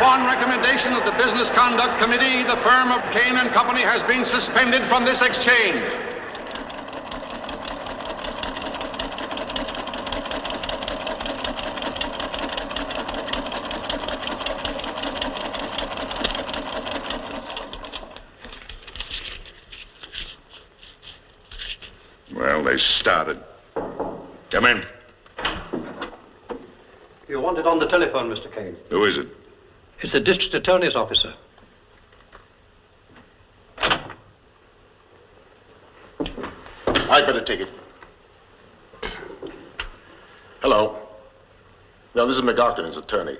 Upon recommendation of the Business Conduct Committee, the firm of Cain and Company has been suspended from this exchange. Well, they started. Come in. You're wanted on the telephone, Mr. Cain. Who is it? It's the district attorney's officer. I'd better take it. Hello. No, this is McGoughtrin, his attorney.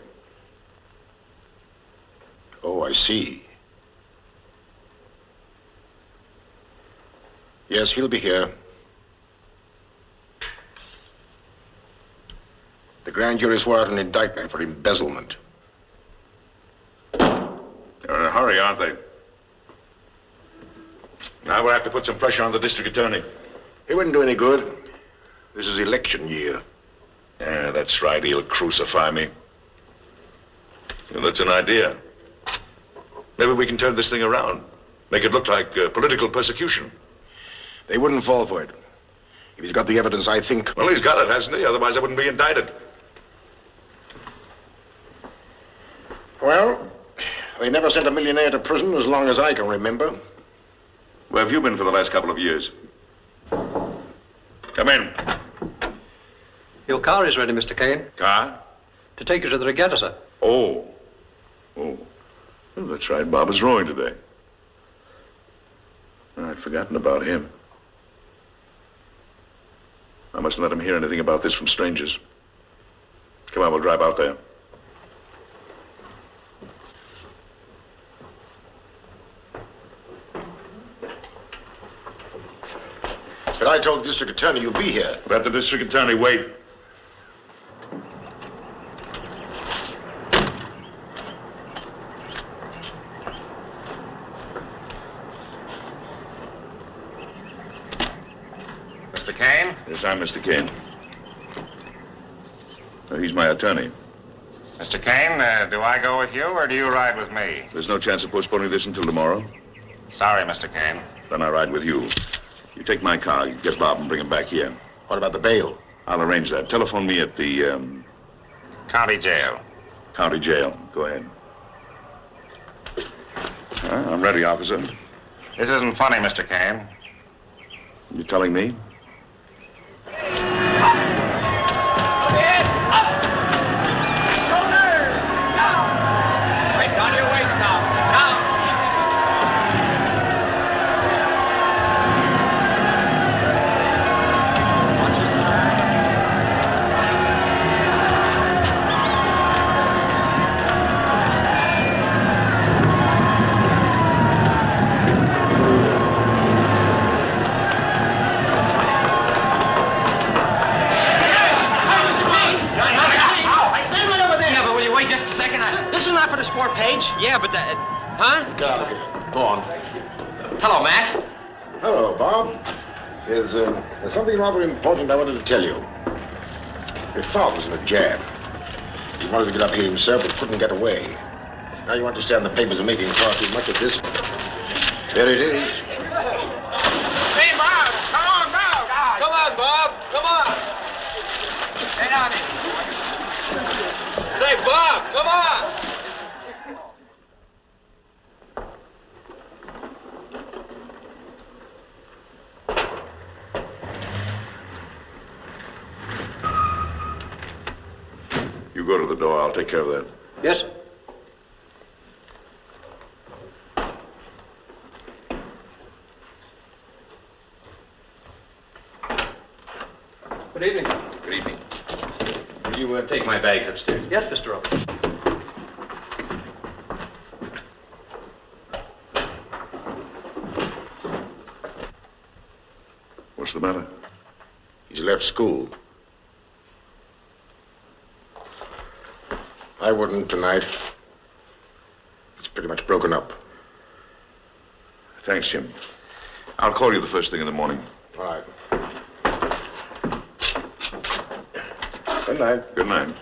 Oh, I see. Yes, he'll be here. The grand jury swore out an indictment for embezzlement. They're in a hurry, aren't they? Now we'll have to put some pressure on the district attorney. It wouldn't do any good. This is election year. Yeah, that's right. He'll crucify me. Well, that's an idea. Maybe we can turn this thing around. Make it look like political persecution. They wouldn't fall for it. If he's got the evidence, I think... Well, he's got it, hasn't he? Otherwise I wouldn't be indicted. Well, they never sent a millionaire to prison as long as I can remember. Where have you been for the last couple of years? Come in. Your car is ready, Mr. Cain. Car? To take you to the regatta, sir. Oh. Oh. Well, that's right. Bob is rowing today. I'd forgotten about him. I mustn't let him hear anything about this from strangers. Come on, we'll drive out there. But I told the district attorney you'll be here. Let the district attorney wait. Mr. Cain? Yes, I'm Mr. Cain. He's my attorney. Mr. Cain, do I go with you or do you ride with me? There's no chance of postponing this until tomorrow. Sorry, Mr. Cain. Then I ride with you. You take my car, you get Bob and bring him back here. What about the bail? I'll arrange that. Telephone me at the, County jail. County jail. Go ahead. I'm ready, officer. This isn't funny, Mr. Cain. You telling me? Yeah, but huh? Go on. Hello, Mac. Hello, Bob. There's something rather important I wanted to tell you. Your father's in a jam. He wanted to get up here himself, but couldn't get away. Now you understand the papers are making far too much of this. There it is. Hey, Bob, come on, Bob. Come on, Bob. Come on. Stay down here. Say, Bob, come on. You go to the door. I'll take care of that. Yes, sir. Good evening. Good evening. Will you take my bags upstairs? Yes, Mr. Roberts. What's the matter? He's left school. I wouldn't tonight. It's pretty much broken up. Thanks, Jim. I'll call you the first thing in the morning. All right. Good night. Good night.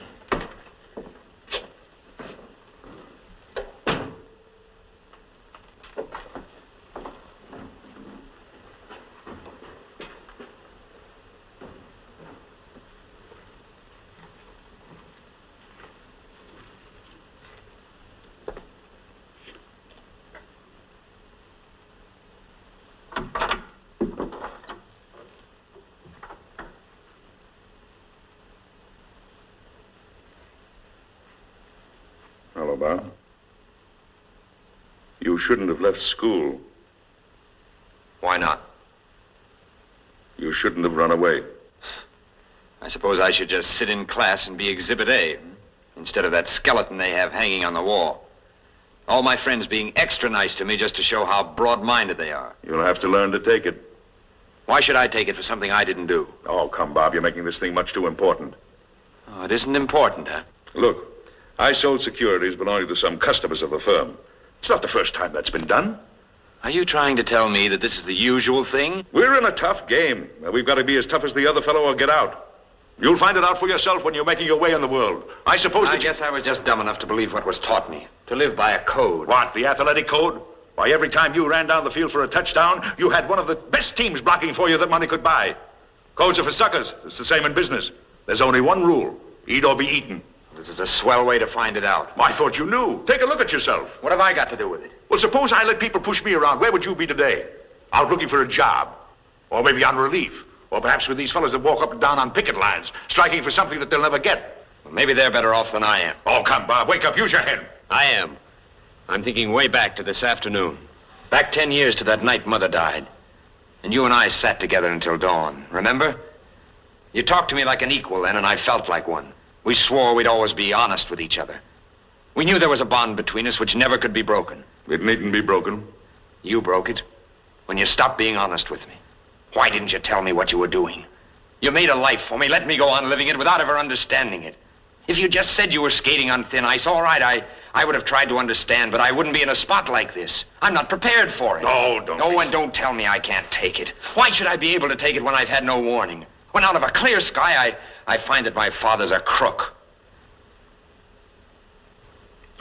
Bob. You shouldn't have left school. Why not? You shouldn't have run away. I suppose I should just sit in class and be Exhibit A, instead of that skeleton they have hanging on the wall. All my friends being extra nice to me just to show how broad-minded they are. You'll have to learn to take it. Why should I take it for something I didn't do? Oh, come, Bob. You're making this thing much too important. Oh, it isn't important, huh? Look, I sold securities belonging to some customers of the firm. It's not the first time that's been done. Are you trying to tell me that this is the usual thing? We're in a tough game. We've got to be as tough as the other fellow or get out. You'll find it out for yourself when you're making your way in the world. I suppose I guess I was just dumb enough to believe what was taught me. To live by a code. What, the athletic code? Why, every time you ran down the field for a touchdown, you had one of the best teams blocking for you that money could buy. Codes are for suckers. It's the same in business. There's only one rule. Eat or be eaten. This is a swell way to find it out. I thought you knew. Take a look at yourself. What have I got to do with it? Well, suppose I let people push me around. Where would you be today? Out looking for a job. Or maybe on relief. Or perhaps with these fellows that walk up and down on picket lines, striking for something that they'll never get. Well, maybe they're better off than I am. Oh, come, Bob. Wake up. Use your head. I am. I'm thinking way back to this afternoon. Back 10 years to that night Mother died. And you and I sat together until dawn. Remember? You talked to me like an equal then, and I felt like one. We swore we'd always be honest with each other. We knew there was a bond between us which never could be broken. It needn't be broken. You broke it when you stopped being honest with me. Why didn't you tell me what you were doing? You made a life for me, let me go on living it without ever understanding it. If you just said you were skating on thin ice, all right, I would have tried to understand, but I wouldn't be in a spot like this. I'm not prepared for it. No, don't. No, and don't tell me I can't take it. Why should I be able to take it when I've had no warning? When out of a clear sky, I find that my father's a crook.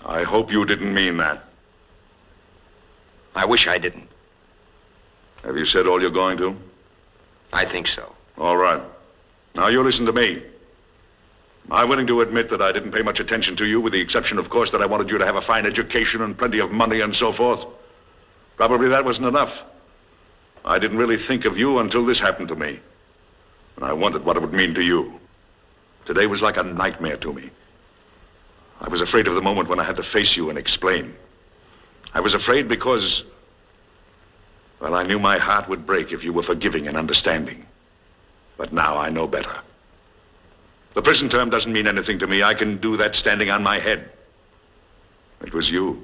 I hope you didn't mean that. I wish I didn't. Have you said all you're going to? I think so. All right. Now you listen to me. I'm willing to admit that I didn't pay much attention to you, with the exception, of course, that I wanted you to have a fine education and plenty of money and so forth. Probably that wasn't enough. I didn't really think of you until this happened to me. And I wondered what it would mean to you. Today was like a nightmare to me. I was afraid of the moment when I had to face you and explain. I was afraid because, well, I knew my heart would break if you were forgiving and understanding. But now I know better. The prison term doesn't mean anything to me. I can do that standing on my head. It was you.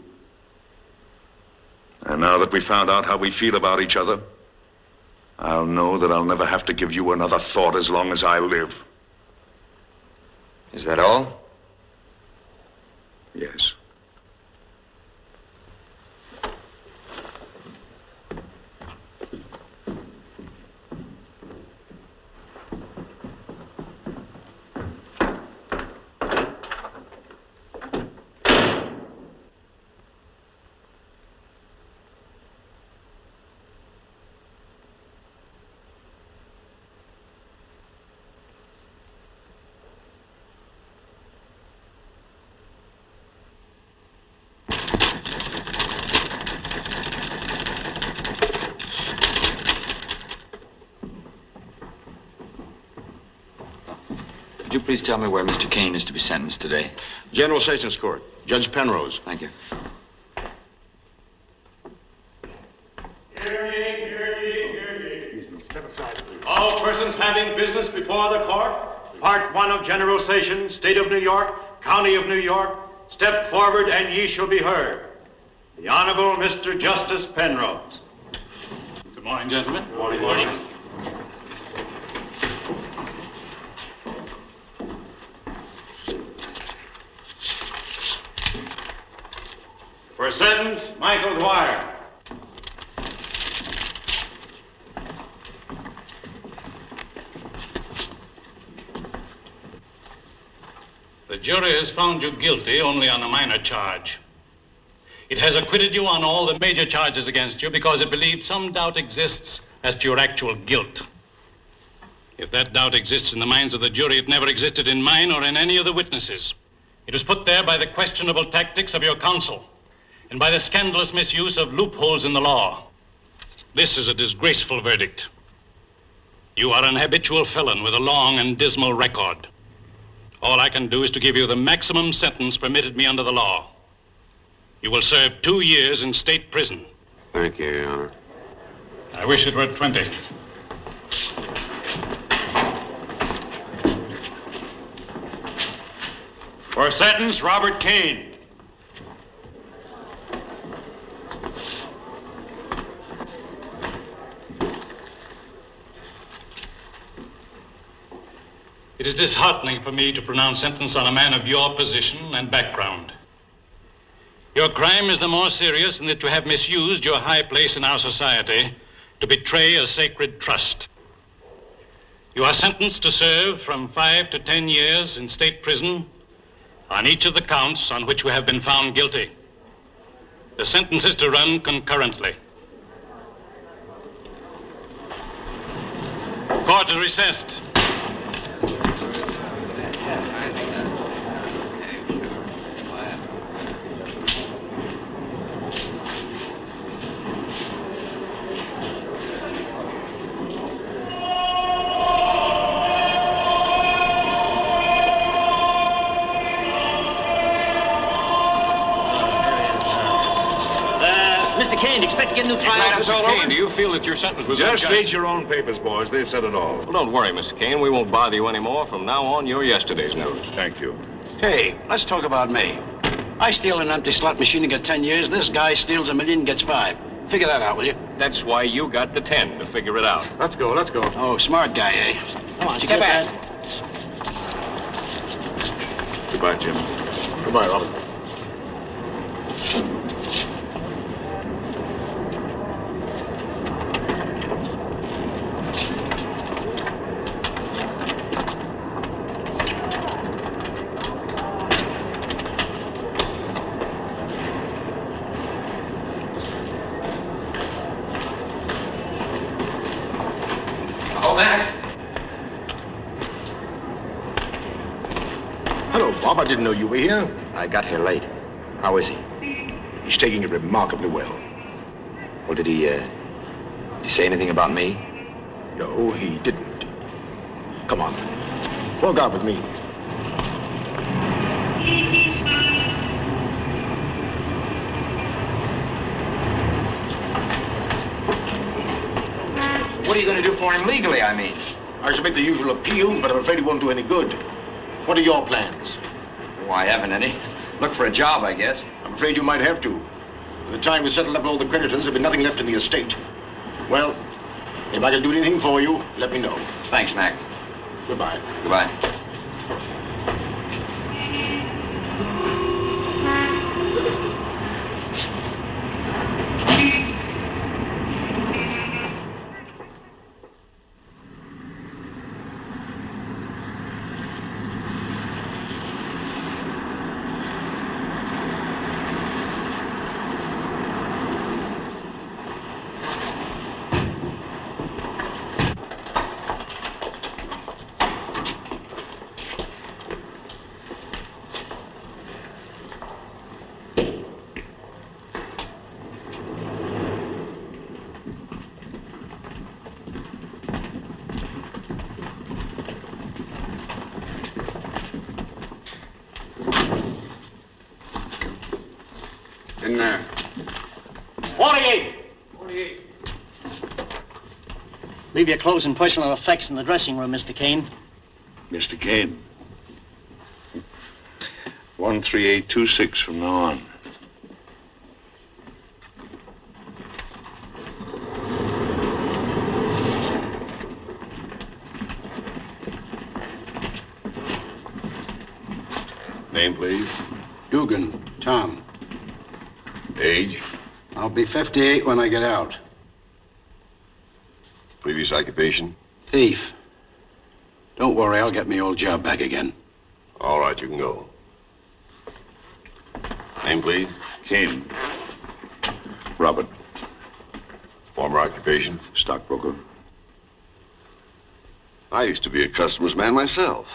And now that we found out how we feel about each other, I'll know that I'll never have to give you another thought as long as I live. Is that all? Yes. Could you please tell me where Mr. Cain is to be sentenced today? General Sessions Court. Judge Penrose. Thank you. Hear ye, hear ye, hear ye. Step aside, please. All persons having business before the court, Part 1 of General Sessions, State of New York, County of New York, step forward and ye shall be heard. The Honorable Mr. Justice Penrose. Good morning, gentlemen. Good morning. Good morning. For sentence, Michael Dwyer. The jury has found you guilty only on a minor charge. It has acquitted you on all the major charges against you because it believed some doubt exists as to your actual guilt. If that doubt exists in the minds of the jury, it never existed in mine or in any of the witnesses. It was put there by the questionable tactics of your counsel and by the scandalous misuse of loopholes in the law. This is a disgraceful verdict. You are an habitual felon with a long and dismal record. All I can do is to give you the maximum sentence permitted me under the law. You will serve 2 years in state prison. Thank you, Your Honor. I wish it were 20. For sentence, Robert Cain. It is disheartening for me to pronounce sentence on a man of your position and background. Your crime is the more serious in that you have misused your high place in our society to betray a sacred trust. You are sentenced to serve from 5 to 10 years in state prison on each of the counts on which you have been found guilty. The sentence is to run concurrently. Court is recessed. Mr. Cain, do you expect to get a new trial? Mr. Cain, do you feel that your sentence was Just unjust? read your own papers, boys. They've said it all. Well, don't worry, Mr. Cain. We won't bother you anymore. From now on, you're yesterday's news. Thank you. Hey, let's talk about me. I steal an empty slot machine and get 10 years. This guy steals $1 million and gets 5. Figure that out, will you? That's why you got the 10, to figure it out. Let's go. Oh, smart guy, eh? Come on, step back. Goodbye, Jim. Goodbye, Robert. Hello, Bob. I didn't know you were here. I got here late. How is he? He's taking it remarkably well. Well, did he say anything about me? No, he didn't. Come on. Walk out with me. What are you going to do for him legally, I mean? I shall make the usual appeals, but I'm afraid it won't do any good. What are your plans? Oh, I haven't any. Look for a job, I guess. I'm afraid you might have to. By the time we settle up all the creditors, there'll be nothing left in the estate. Well, if I can do anything for you, let me know. Thanks, Mac. Goodbye. Goodbye. In there. 48. Leave your clothes and personal effects in the dressing room, Mr. Cain. Mr. Cain. 13826 from now on. Name, please. Dugan, Tom. Age. I'll be 58 when I get out. Previous occupation. Thief. Don't worry, I'll get my old job back again. All right, you can go. Name, please. Cain. Robert. Former occupation. Stockbroker. I used to be a customs man myself.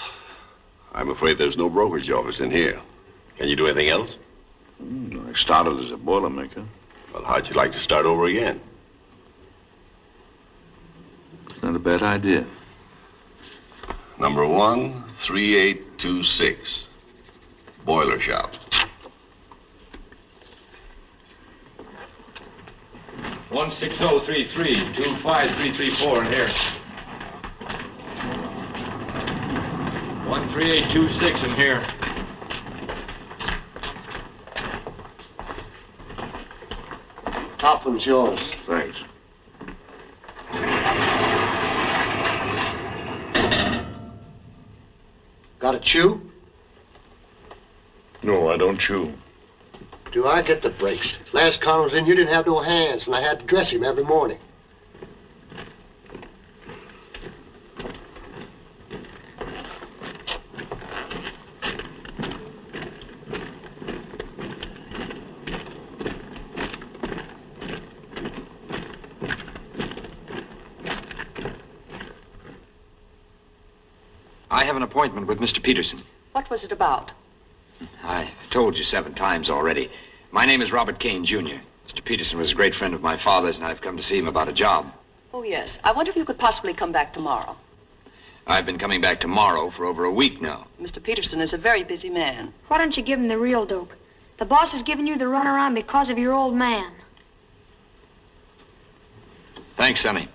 I'm afraid there's no brokerage office in here. Can you do anything else? I started as a boilermaker. Well, how'd you like to start over again? Not a bad idea. Number 13826. Boiler shop. 16033, 25334 in here. 13826 in here. Top one's yours. Thanks. Got a chew? No, I don't chew. Do I get the breaks? Last con was in, you didn't have no hands, and I had to dress him every morning. I have an appointment with Mr. Peterson. What was it about? I've told you 7 times already. My name is Robert Cain, Jr. Mr. Peterson was a great friend of my father's, and I've come to see him about a job. Oh, yes. I wonder if you could possibly come back tomorrow. I've been coming back tomorrow for over a week now. Mr. Peterson is a very busy man. Why don't you give him the real dope? The boss is giving you the runaround because of your old man. Thanks, Sonny.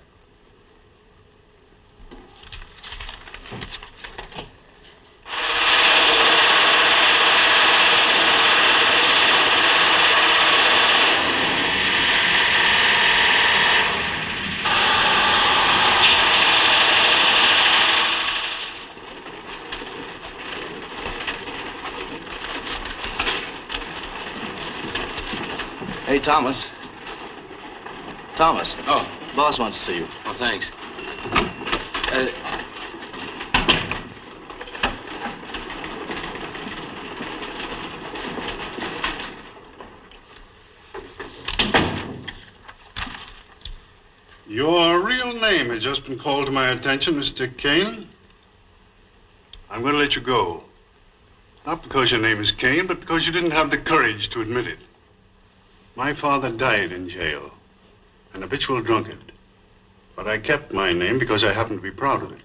Hey, Thomas. Thomas. Oh, boss wants to see you. Oh, thanks. Your real name has just been called to my attention, Mr. Cain. I'm going to let you go. Not because your name is Cain, but because you didn't have the courage to admit it. My father died in jail, an habitual drunkard. But I kept my name because I happen to be proud of it.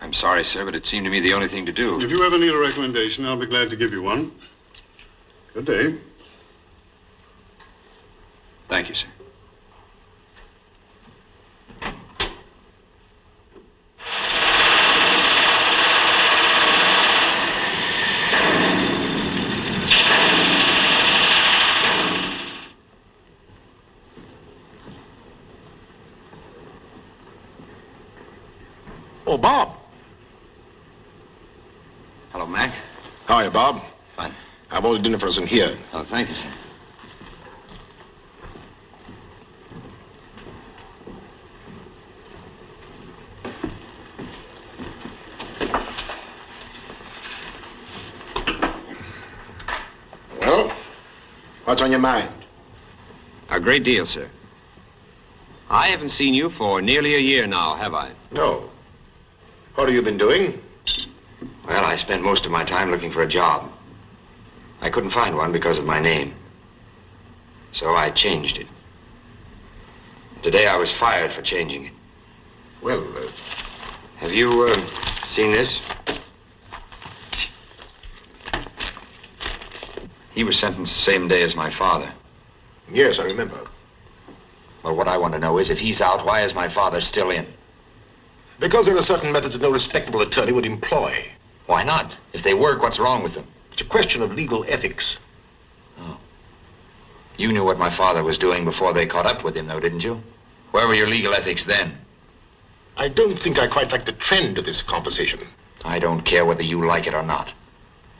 I'm sorry, sir, but it seemed to me the only thing to do. If you ever need a recommendation, I'll be glad to give you one. Good day. Thank you, sir. Oh, Bob. Hello, Mac. How are you, Bob? Fine. I've ordered dinner for us in here. Oh, thank you, sir. Well, what's on your mind? A great deal, sir. I haven't seen you for nearly a year now, have I? No. What have you been doing? Well, I spent most of my time looking for a job. I couldn't find one because of my name. So I changed it. Today I was fired for changing it. Well, have you, seen this? He was sentenced the same day as my father. Yes, I remember. Well, what I want to know is, if he's out, why is my father still in? Because there are certain methods that no respectable attorney would employ. Why not? If they work, what's wrong with them? It's a question of legal ethics. Oh. You knew what my father was doing before they caught up with him, though, didn't you? Where were your legal ethics then? I don't think I quite like the trend of this conversation. I don't care whether you like it or not.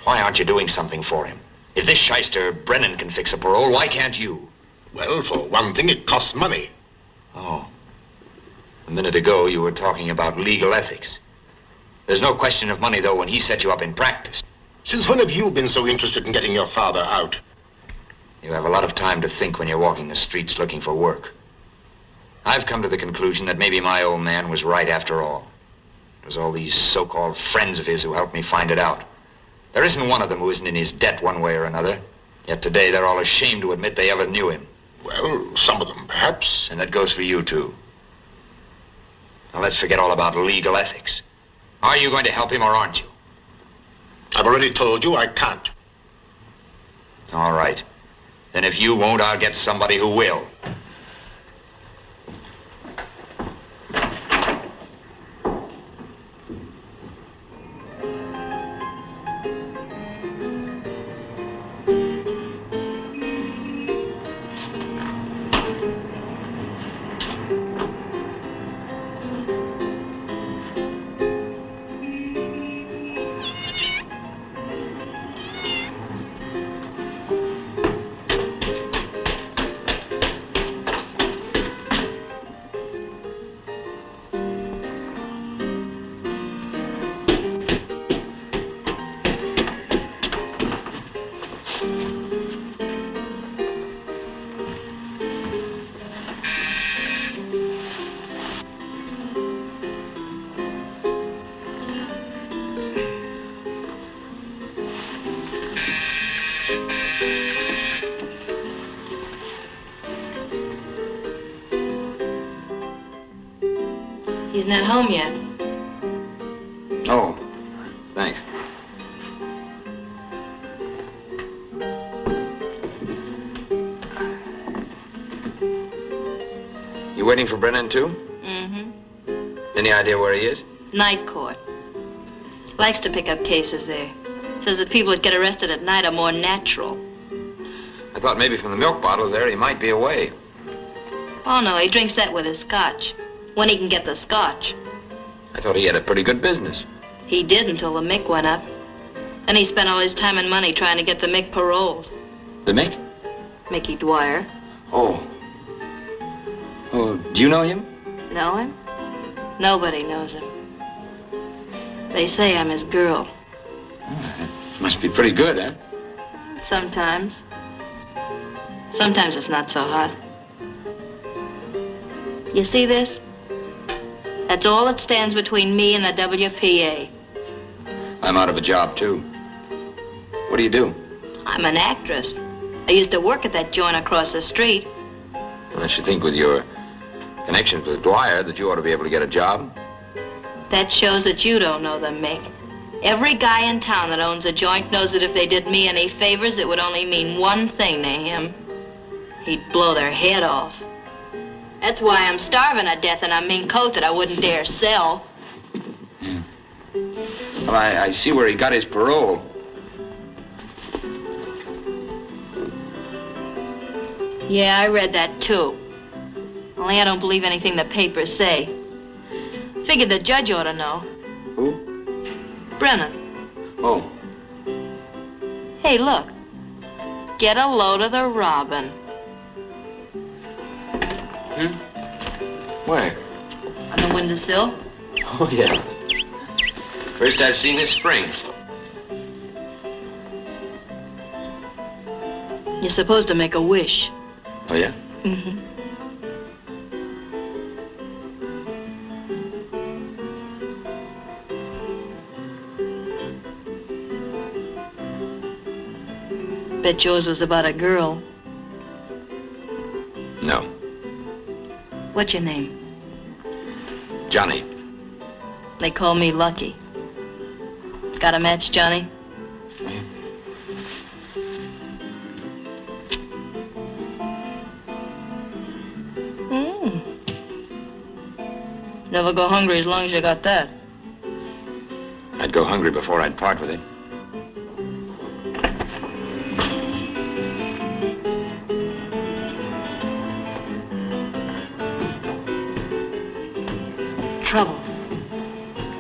Why aren't you doing something for him? If this shyster Brennan can fix a parole, why can't you? Well, for one thing, it costs money. Oh. A minute ago, you were talking about legal ethics. There's no question of money, though, when he set you up in practice. Since when have you been so interested in getting your father out? You have a lot of time to think when you're walking the streets looking for work. I've come to the conclusion that maybe my old man was right after all. It was all these so-called friends of his who helped me find it out. There isn't one of them who isn't in his debt one way or another. Yet today, they're all ashamed to admit they ever knew him. Well, some of them, perhaps. And that goes for you, too. Now, let's forget all about legal ethics. Are you going to help him or aren't you? I've already told you I can't. All right. Then if you won't, I'll get somebody who will. He's not home yet. Oh, thanks. You waiting for Brennan, too? Mm-hmm. Any idea where he is? Night court. Likes to pick up cases there. Says that people that get arrested at night are more natural. I thought maybe from the milk bottle there he might be away. Oh, no, he drinks that with his scotch. When he can get the scotch. I thought he had a pretty good business. He did until the Mick went up. Then he spent all his time and money trying to get the Mick paroled. The Mick? Mickey Dwyer. Oh. Oh, do you know him? Know him? Nobody knows him. They say I'm his girl. Must be pretty good, huh? Sometimes. Sometimes it's not so hot. You see this? That's all that stands between me and the WPA. I'm out of a job, too. What do you do? I'm an actress. I used to work at that joint across the street. I should think with your connections with Dwyer that you ought to be able to get a job. That shows that you don't know them, Mick. Every guy in town that owns a joint knows that if they did me any favors, it would only mean one thing to him. He'd blow their head off. That's why I'm starving to death in a mink coat that I wouldn't dare sell. Yeah. Well, I see where he got his parole. Yeah, I read that too. Only I don't believe anything the papers say. Figured the judge ought to know. Who? Brennan. Oh. Hey, look. Get a load of the robin. Hmm? Where? On the windowsill. Oh, yeah. First I've seen this spring. You're supposed to make a wish. Oh, yeah? Mm-hmm. Bet yours was about a girl. No. What's your name? Johnny. They call me Lucky. Got a match, Johnny? Never go hungry as long as you got that. I'd go hungry before I'd part with it. Trouble.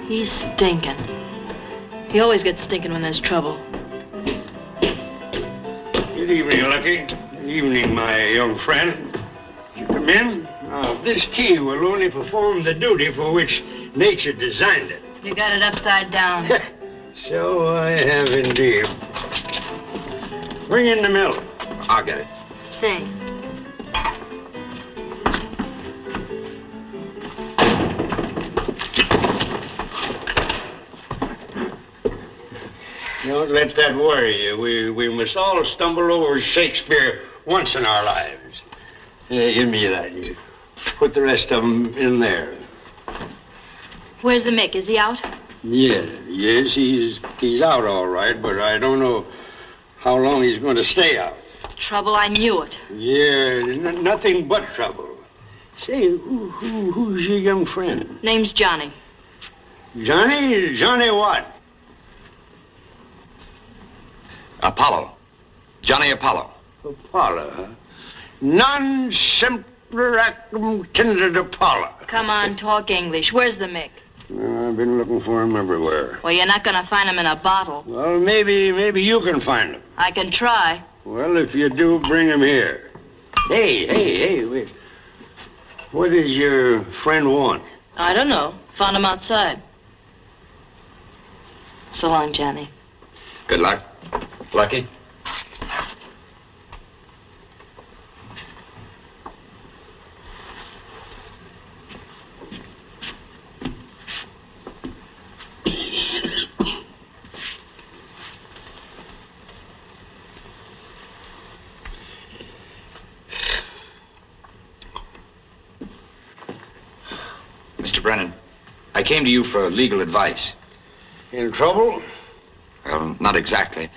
He's stinking. He always gets stinking when there's trouble. Good evening, Lucky. Good evening, my young friend. You come in? This key will only perform the duty for which nature designed it. You got it upside down. So I have indeed. Bring in the milk. I'll get it. Thanks. Don't let that worry you. We must all stumble over Shakespeare once in our lives. Give me that. You put the rest of them in there. Where's the Mick? Is he out? Yes, he's out all right, but I don't know how long he's going to stay out. Trouble, I knew it. Yeah, nothing but trouble. Say, who's your young friend? Name's Johnny. Johnny? Johnny what? Apollo. Johnny Apollo. Apollo, huh? Non semper actum tendet Apollo. Come on, talk English. Where's the Mick? I've been looking for him everywhere. Well, you're not gonna find him in a bottle. Well, maybe you can find him. I can try. Well, if you do, bring him here. Hey, wait. What does your friend want? I don't know. Found him outside. So long, Johnny. Good luck. Lucky? Mr. Brennan, I came to you for legal advice. In trouble? Well, not exactly.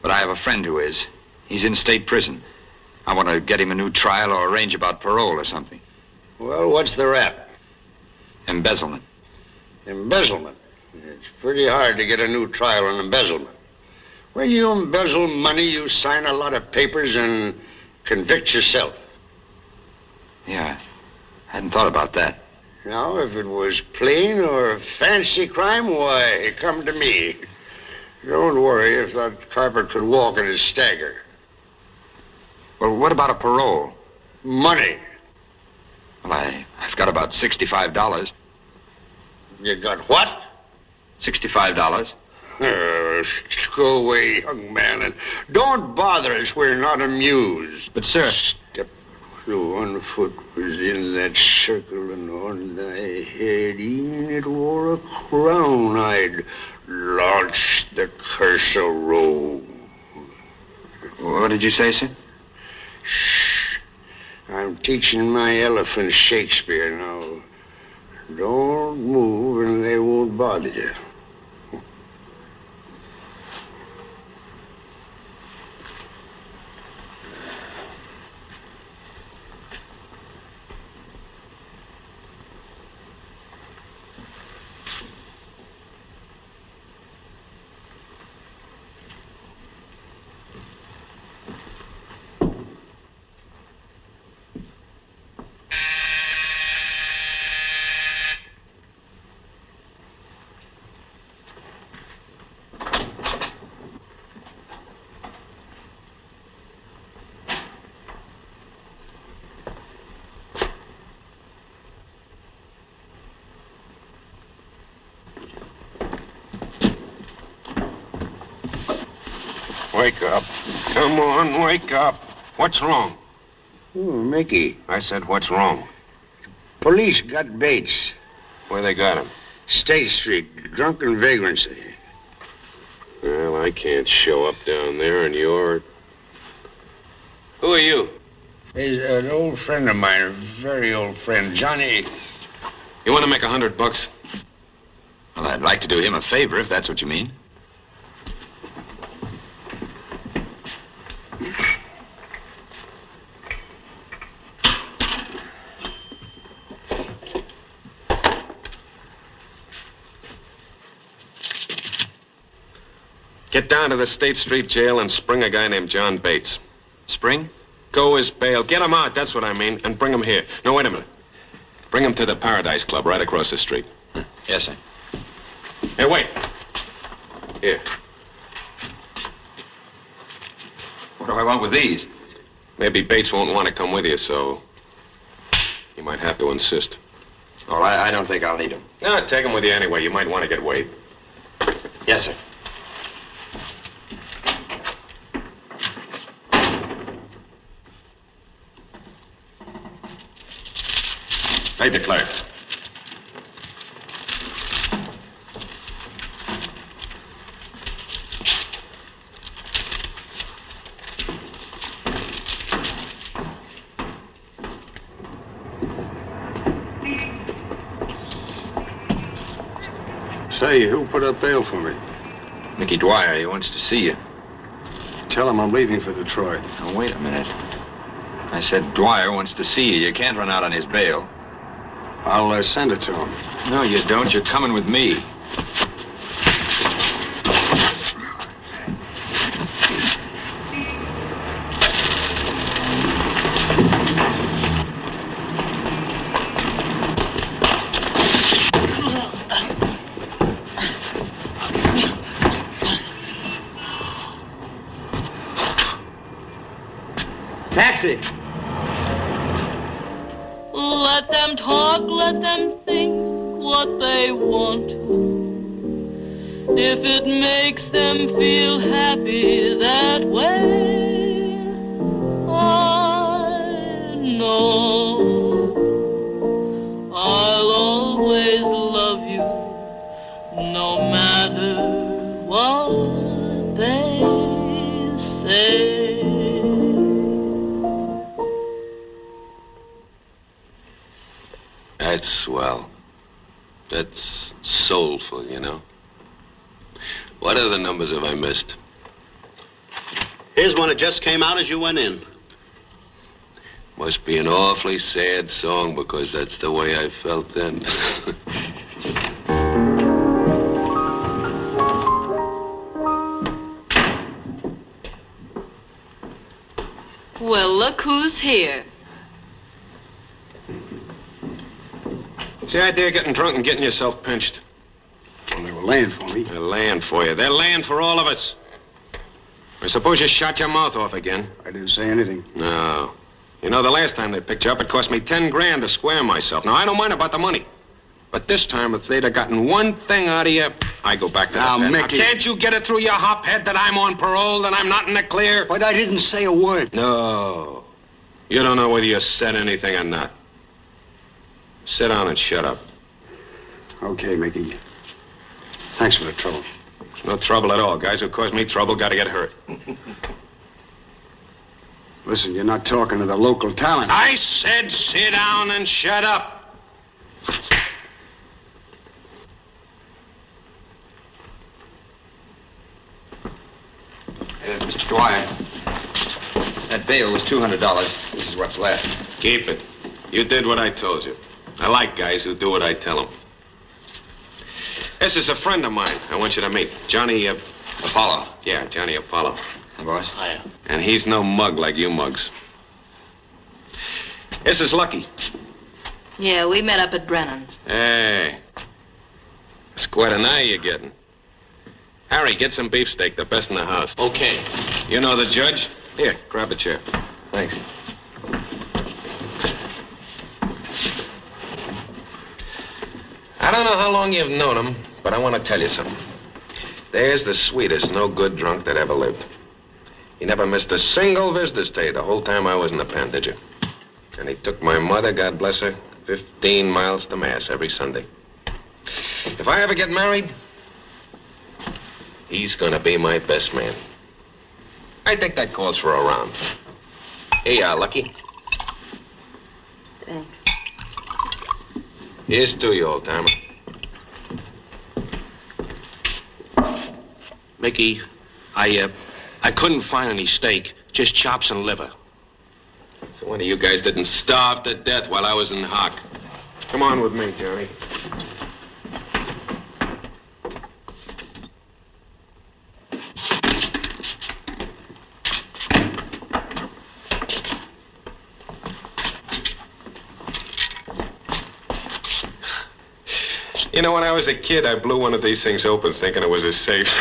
But I have a friend who is. He's in state prison. I want to get him a new trial or arrange about parole or something. Well, what's the rap? Embezzlement. Embezzlement? It's pretty hard to get a new trial on embezzlement. When you embezzle money, you sign a lot of papers and convict yourself. Yeah, I hadn't thought about that. Now, if it was plain or fancy crime, why, come to me. Don't worry if that carpet could walk in his stagger. Well, what about a parole? Money. Well, I've got about $65. You got what? $65. Go away, young man, and don't bother us. We're not amused. But, sir... Step through 1 foot was in that circle, and on thy head, e'en it wore a crown, I'd launch the curse of Rome. What did you say, sir? Shh. I'm teaching my elephant Shakespeare now. Don't move, and they won't bother you. Wake up. Come on, wake up. What's wrong? Oh, Mickey. I said, what's wrong? Police got Bates. Where they got him? State Street, drunken vagrancy. Well, I can't show up down there, and you're... Who are you? He's an old friend of mine, a very old friend, Johnny. You want to make $100? Well, I'd like to do him a favor, if that's what you mean. Get down to the State Street jail and spring a guy named John Bates. Spring? Go his bail. Get him out, that's what I mean, and bring him here. No, wait a minute. Bring him to the Paradise Club right across the street. Yes, sir. Hey, wait. Here. What do I want with these? Maybe Bates won't want to come with you, so you might have to insist. Oh, I don't think I'll need them. No, take him with you anyway. You might want to get weighed. Yes, sir. Pay the clerk. Say, who put up bail for me? Mickey Dwyer, he wants to see you. Tell him I'm leaving for Detroit. Now, wait a minute. I said Dwyer wants to see you. You can't run out on his bail. I'll send it to him. No, you don't. You're coming with me. Taxi! Let them talk, let them think what they want to. If it makes them feel happy that way, I know I'll always love you, no matter what they say. That's swell. That's soulful, you know. What other numbers have I missed? Here's one that just came out as you went in. Must be an awfully sad song because that's the way I felt then. Well, look who's here. What's the idea of getting drunk and getting yourself pinched? Well, they were laying for me. They're laying for you. They're laying for all of us. I suppose you shot your mouth off again. I didn't say anything. No. You know, the last time they picked you up, it cost me 10 grand to square myself. Now, I don't mind about the money. But this time, if they'd have gotten one thing out of you, I go back to now, the pen. Mickey. Now, can't you get it through your hop head that I'm on parole, that I'm not in the clear? But I didn't say a word. No. You don't know whether you said anything or not. Sit down and shut up. Okay, Mickey. Thanks for the trouble. No trouble at all. Guys who cause me trouble got to get hurt. Listen, you're not talking to the local talent. I said sit down and shut up. Mr. Dwyer, that bail was $200. This is what's left. Keep it. You did what I told you. I like guys who do what I tell them. This is a friend of mine I want you to meet. Johnny, Apollo. Yeah, Johnny Apollo. Hi, boys. Hiya. And he's no mug like you mugs. This is Lucky. Yeah, we met up at Brennan's. Hey. It's quite an eye you're getting. Harry, get some beefsteak, the best in the house. Okay. You know the judge? Here, grab a chair. Thanks. I don't know how long you've known him, but I want to tell you something. There's the sweetest no-good drunk that ever lived. He never missed a single visitor's day the whole time I was in the pen, did you? And he took my mother, God bless her, 15 miles to Mass every Sunday. If I ever get married, he's gonna be my best man. I think that calls for a round. Here you are, Lucky. Thanks. Here's to you, old-timer. Mickey, I couldn't find any steak, just chops and liver. So one of you guys didn't starve to death while I was in hock. Come on with me, Jerry. You know, when I was a kid, I blew one of these things open thinking it was a safe.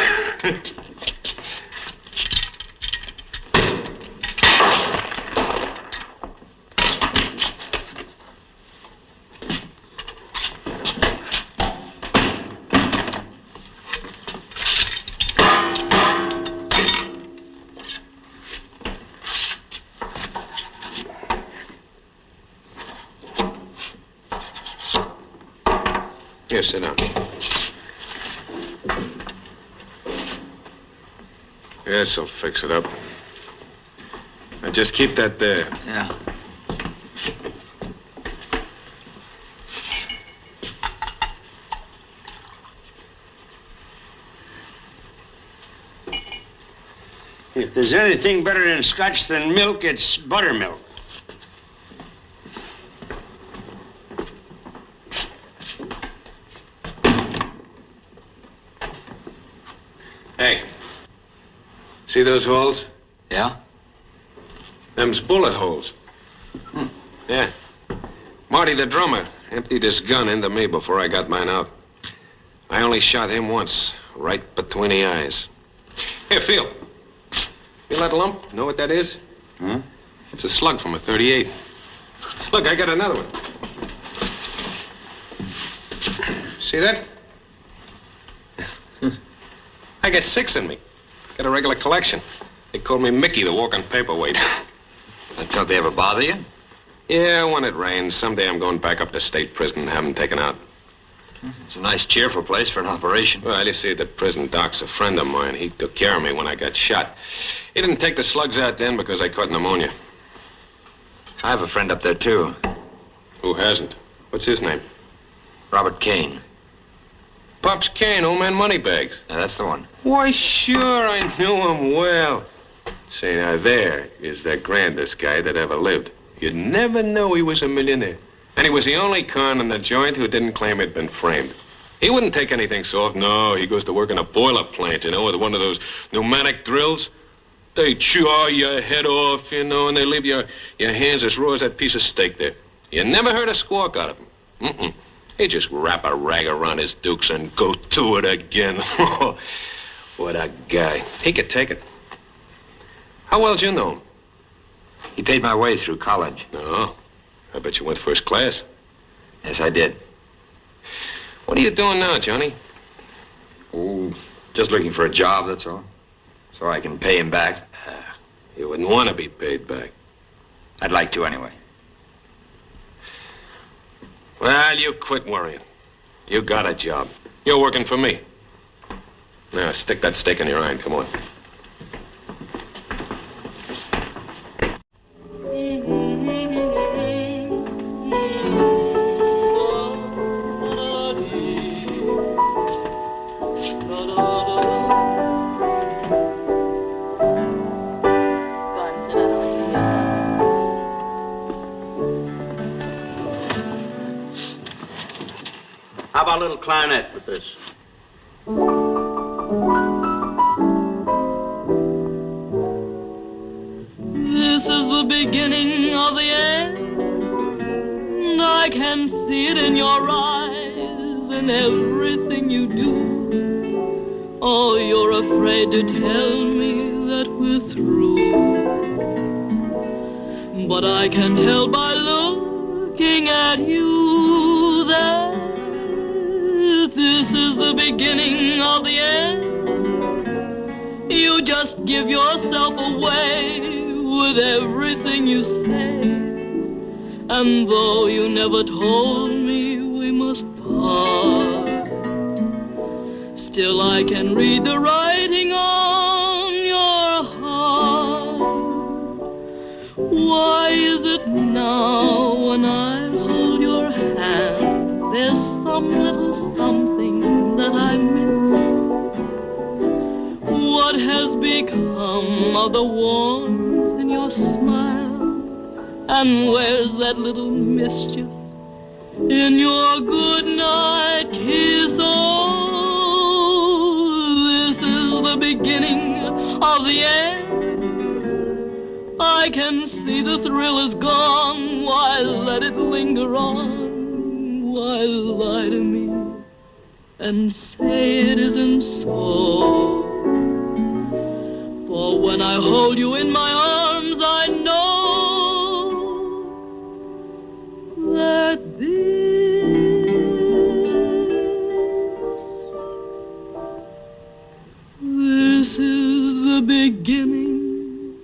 Here, sit down. This'll fix it up. Now just keep that there. Yeah. If there's anything better than scotch than milk, it's buttermilk. Hey, see those holes? Yeah? Them's bullet holes. Yeah. Marty, the drummer, emptied his gun into me before I got mine out. I only shot him once, right between the eyes. Here, feel. Feel that lump? Know what that is? Hmm? It's a slug from a .38. Look, I got another one. See that? I got 6 in me. Got a regular collection. They called me Mickey, the walking paperweight. Don't they ever bother you? Yeah, when it rains. Someday I'm going back up to state prison and have them taken out. It's a nice, cheerful place for an operation. Well, you see, the prison doc's a friend of mine. He took care of me when I got shot. He didn't take the slugs out then because I caught pneumonia. I have a friend up there, too. Who hasn't? What's his name? Robert Cain. Pops Cain, old man Moneybags. Yeah, that's the one. Why, sure, I knew him well. Say, now, there is the grandest guy that ever lived. You'd never know he was a millionaire. And he was the only con in the joint who didn't claim he'd been framed. He wouldn't take anything soft. No, he goes to work in a boiler plant, you know, with one of those pneumatic drills. They chaw your head off, you know, and they leave your hands as raw as that piece of steak there. You never heard a squawk out of him. Mm-mm. He'd just wrap a rag around his dukes and go to it again. What a guy. He could take it. How well did you know him? He paid my way through college. Oh, I bet you went first class. Yes, I did. What are you doing now, Johnny? Oh, just looking for a job, that's all. So I can pay him back. You wouldn't want to be paid back. I'd like to anyway. Well, you quit worrying. You got a job. You're working for me. Now, stick that steak in your eye and come on. How about a little clarinet with this? This is the beginning of the end. I can see it in your eyes and everything you do. Oh, you're afraid to tell me that we're through. But I can tell by looking at you that this is the beginning of the end. You just give yourself away with everything you say. And though you never told me we must part, still I can read the writing on your heart. Why is it now when I hold your hand, there's some little something that I miss? What has become of the warmth in your smile? And where's that little mischief in your good night kiss? Oh, this is the beginning of the end. I can see the thrill is gone. Why let it linger on? Why lie to me and say it isn't so? For when I hold you in my arms, I know that this is the beginning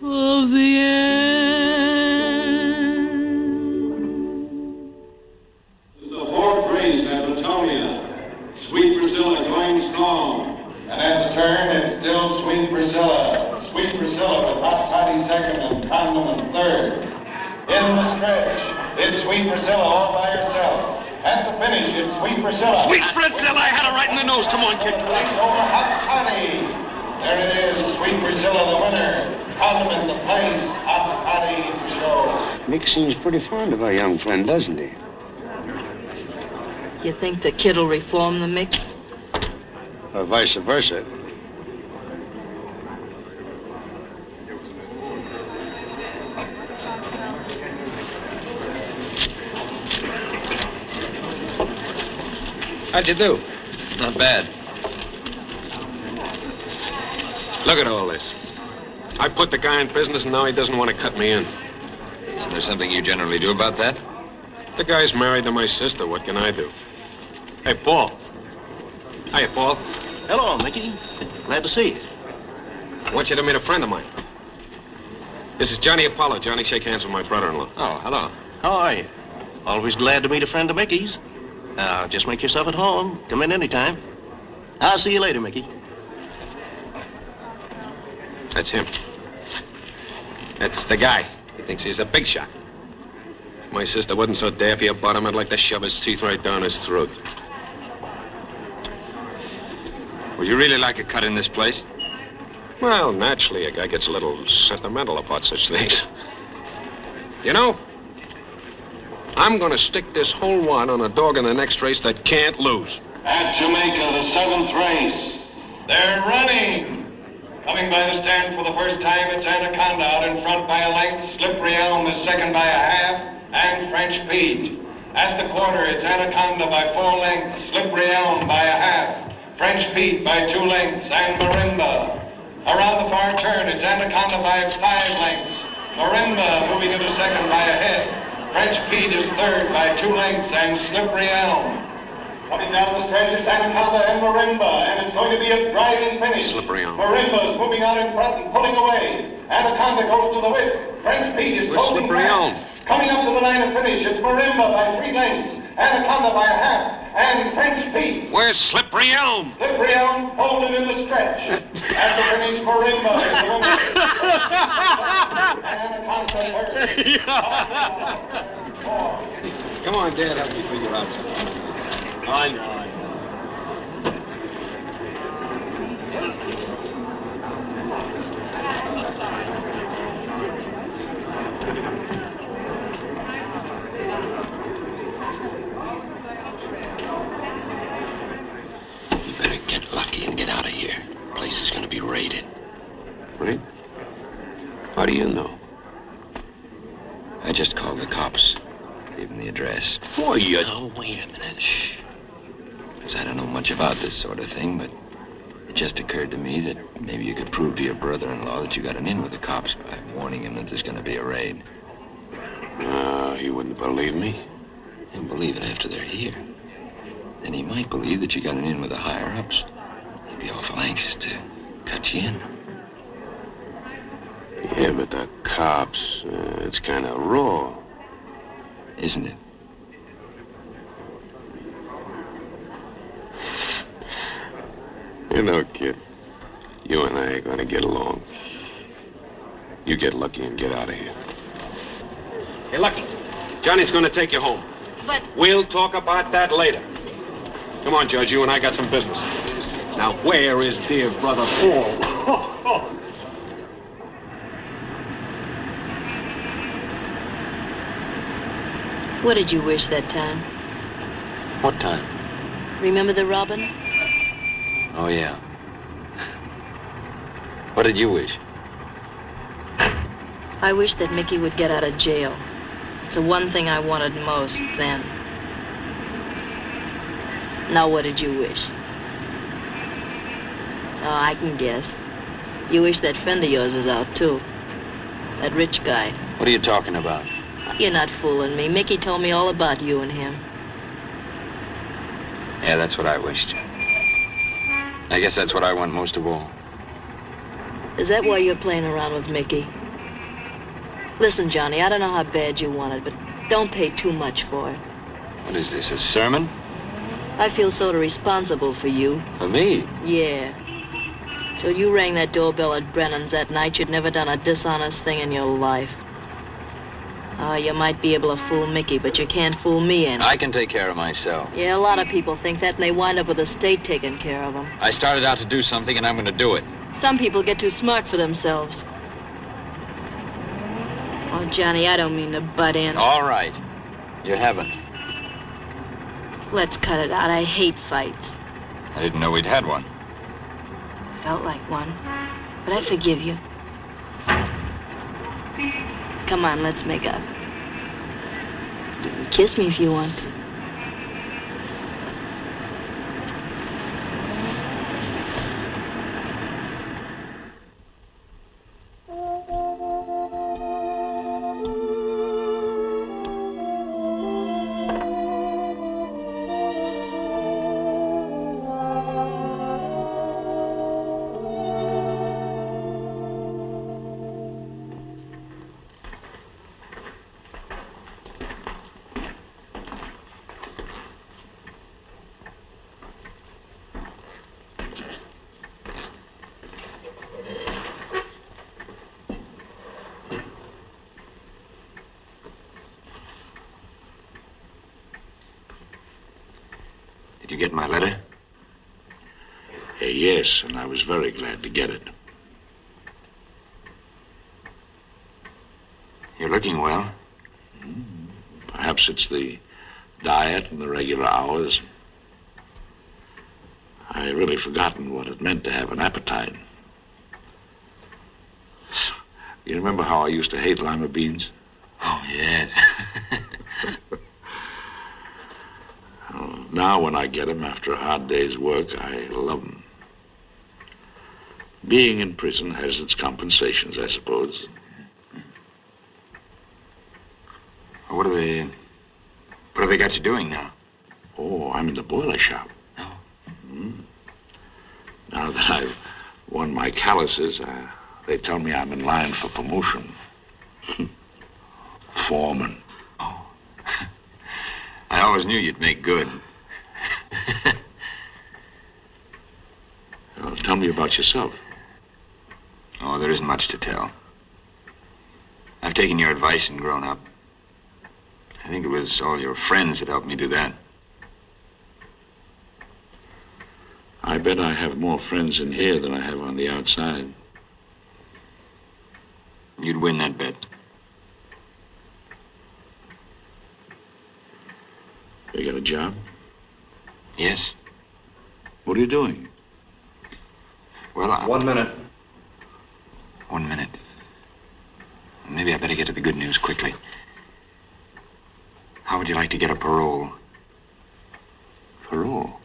of the end. The fourth race at Latonia. Sweet Priscilla going strong. And at the turn, it's still Sweet Priscilla. Sweet Priscilla with Hot Toddy second and Condiment third. In the stretch, it's Sweet Priscilla all by herself. At the finish, it's Sweet Priscilla. Sweet Priscilla, I had her right in the nose. Come on, kid. Over Hot Toddy. There it is, Sweet Priscilla, the winner. Condiment, the place, hot toddy to show. Mick seems pretty fond of our young friend, doesn't he? You think the kid'll reform the Mick? Or vice versa. How'd you do? Not bad. Look at all this. I put the guy in business, and now he doesn't want to cut me in. Isn't there something you generally do about that? The guy's married to my sister. What can I do? Hey, Paul. Hiya, Paul. Hello, Mickey. Glad to see you. I want you to meet a friend of mine. This is Johnny Apollo. Johnny, shake hands with my brother-in-law. Oh, hello. How are you? Always glad to meet a friend of Mickey's. Now, just make yourself at home. Come in anytime. I'll see you later, Mickey. That's him. That's the guy. He thinks he's a big shot. If my sister wasn't so daffy about him, I'd like to shove his teeth right down his throat. Would you really like a cut in this place? Well, naturally, a guy gets a little sentimental about such things. You know, I'm going to stick this whole wad on a dog in the next race that can't lose. At Jamaica, the 7th race. They're running. Coming by the stand for the first time, it's Anaconda out in front by a length. Slippery Elm is second by a half, and French Pete. At the quarter, it's Anaconda by 4 lengths, Slippery Elm by a half, French Pete by 2 lengths, and Marimba. Around the far turn, it's Anaconda by 5 lengths. Marimba moving into second by a head. French Pete is third by 2 lengths, and Slippery Elm. Coming down the stretch is Anaconda and Marimba, and it's going to be a driving finish. Slippery Elm. Marimba's moving out in front and pulling away. Anaconda goes to the whip. French Pete is closing Slippery Elm? Coming up to the line of finish, it's Marimba by 3 lengths, Anaconda by a half, and French Pete. Where's Slippery Elm? Slippery Elm holding in the stretch. At the finish, Marimba is the winner. Anaconda third. Come on, Dad, help me figure out something. I know. You better get lucky and get out of here. The place is going to be raided. Right? How do you know? I just called the cops. Gave them the address. Boy, you... Oh, wait a minute. Shh. Because I don't know much about this sort of thing, but it just occurred to me that maybe you could prove to your brother-in-law that you got an in with the cops by warning him that there's going to be a raid. He wouldn't believe me. He'll believe it after they're here. Then he might believe that you got an in with the higher-ups. He'd be awful anxious to cut you in. Yeah, but the cops, it's kind of raw. Isn't it? You know, kid, you and I are going to get along. You get lucky and get out of here. Hey, Lucky, Johnny's going to take you home. But... We'll talk about that later. Come on, Judge, you and I got some business. Now, where is dear brother Paul? What did you wish that time? What time? Remember the robin? Oh, yeah. What did you wish? I wish that Mickey would get out of jail. It's the one thing I wanted most then. Now, what did you wish? Oh, I can guess. You wish that friend of yours was out, too. That rich guy. What are you talking about? You're not fooling me. Mickey told me all about you and him. Yeah, that's what I wished. I guess that's what I want most of all. Is that why you're playing around with Mickey? Listen, Johnny, I don't know how bad you want it, but don't pay too much for it. What is this, a sermon? I feel sort of responsible for you. For me? Yeah. Till you rang that doorbell at Brennan's that night, you'd never done a dishonest thing in your life. Oh, you might be able to fool Mickey, but you can't fool me any. I can take care of myself. Yeah, a lot of people think that, and they wind up with the state taking care of them. I started out to do something, and I'm going to do it. Some people get too smart for themselves. Oh, Johnny, I don't mean to butt in. All right. You haven't. Let's cut it out. I hate fights. I didn't know we'd had one. Felt like one. But I forgive you. Come on, let's make up. Kiss me if you want to. Did you get my letter? Yes, and I was very glad to get it. You're looking well. Perhaps it's the diet and the regular hours. I really forgotten what it meant to have an appetite. You remember how I used to hate lima beans? Oh, yes. Now when I get them after a hard day's work, I love them. Being in prison has its compensations, I suppose. What have they got you doing now? Oh, I'm in the boiler shop. Oh. Now that I've won my calluses, they tell me I'm in line for promotion. Foreman. Oh. I always knew you'd make good. Well, tell me about yourself. Oh, there isn't much to tell. I've taken your advice and grown up. I think it was all your friends that helped me do that. I bet I have more friends in here than I have on the outside. You'd win that bet. You got a job? Yes. What are you doing? Well, 1 minute. 1 minute. Maybe I better get to the good news quickly. How would you like to get a parole? Parole?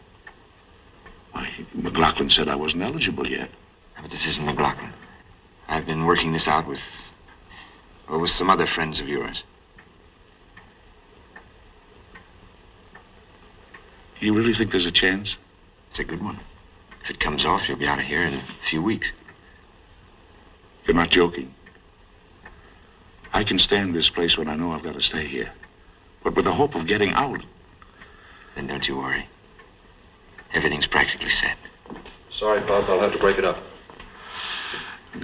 Why, McLaughlin said I wasn't eligible yet. But this isn't McLaughlin. I've been working this out with some other friends of yours. You really think there's a chance? It's a good one. If it comes off, you'll be out of here in a few weeks. You're not joking? I can stay in this place when I know I've got to stay here. But with the hope of getting out. Then don't you worry. Everything's practically set. Sorry, Bob. I'll have to break it up.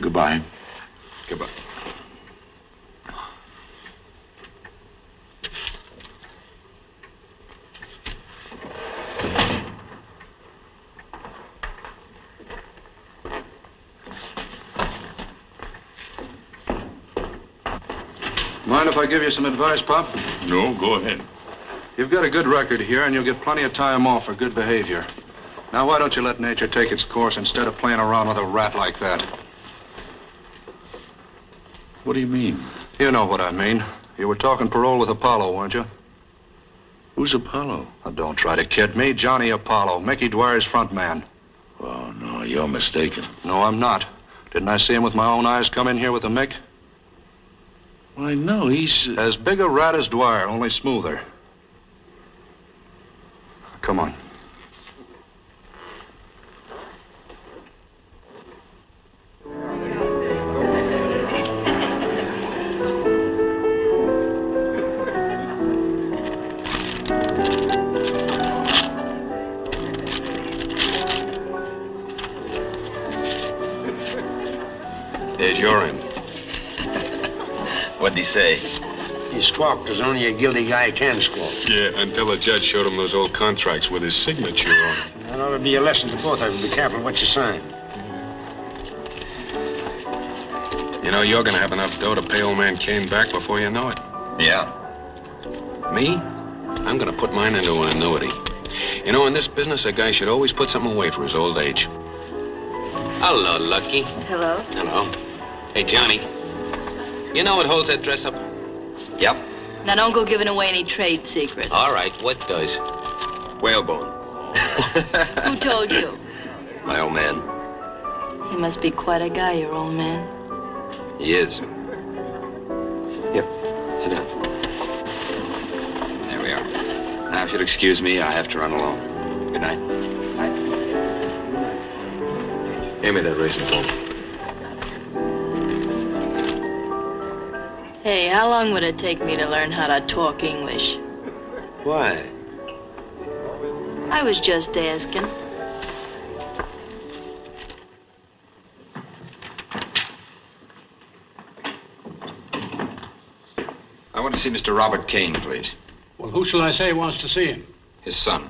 Goodbye. Goodbye. Mind if I give you some advice, Pop? No, go ahead. You've got a good record here, and you'll get plenty of time off for good behavior. Now, why don't you let nature take its course instead of playing around with a rat like that? What do you mean? You know what I mean. You were talking parole with Apollo, weren't you? Who's Apollo? Now, don't try to kid me. Johnny Apollo, Mickey Dwyer's front man. Oh, no, you're mistaken. No, I'm not. Didn't I see him with my own eyes come in here with a Mick? Why, no, he's... As big a rat as Dwyer, only smoother. Come on. There's your end. What'd he say? He squawked as only a guilty guy can squawk. Yeah, until the judge showed him those old contracts with his signature on them. That ought to be a lesson to both of you. Be careful what you sign. You know, you're gonna have enough dough to pay old man Cain back before you know it. Yeah. Me? I'm gonna put mine into an annuity. You know, in this business, a guy should always put something away for his old age. Hello, Lucky. Hello. Hello. Hey, Johnny. You know what holds that dress up? Yep. Now, don't go giving away any trade secrets. All right, what does? Whalebone. Who told you? My old man. He must be quite a guy, your old man. He is. Here, sit down. There we are. Now, if you'll excuse me, I have to run along. Good night. Hand me that racing phone. Hey, how long would it take me to learn how to talk English? Why? I was just asking. I want to see Mr. Robert Cain, please. Well, who shall I say wants to see him? His son.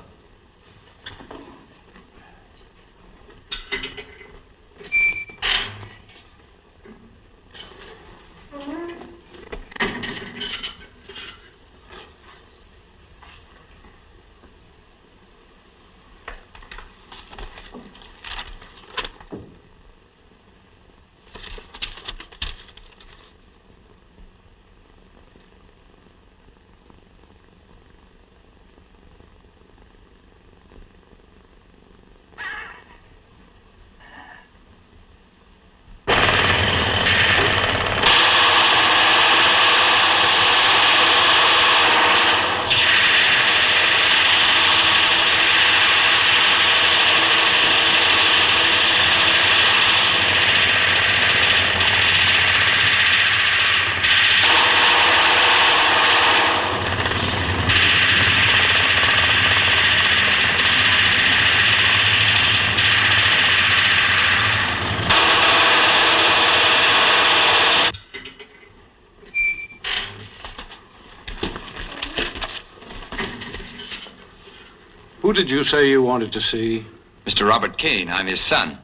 Who did you say you wanted to see? Mr. Robert Cain. I'm his son.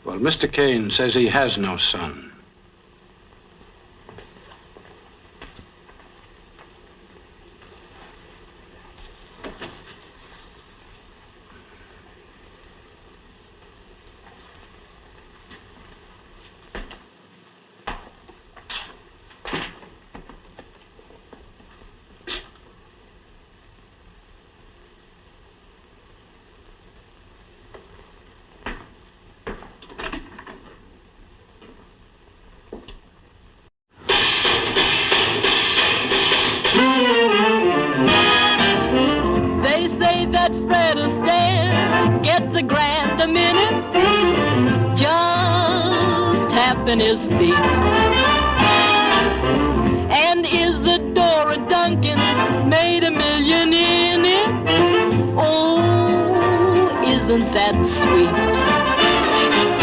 Well, Mr. Cain says he has no son. His feet. And Isadora Duncan made $1 million in it. Oh, isn't that sweet?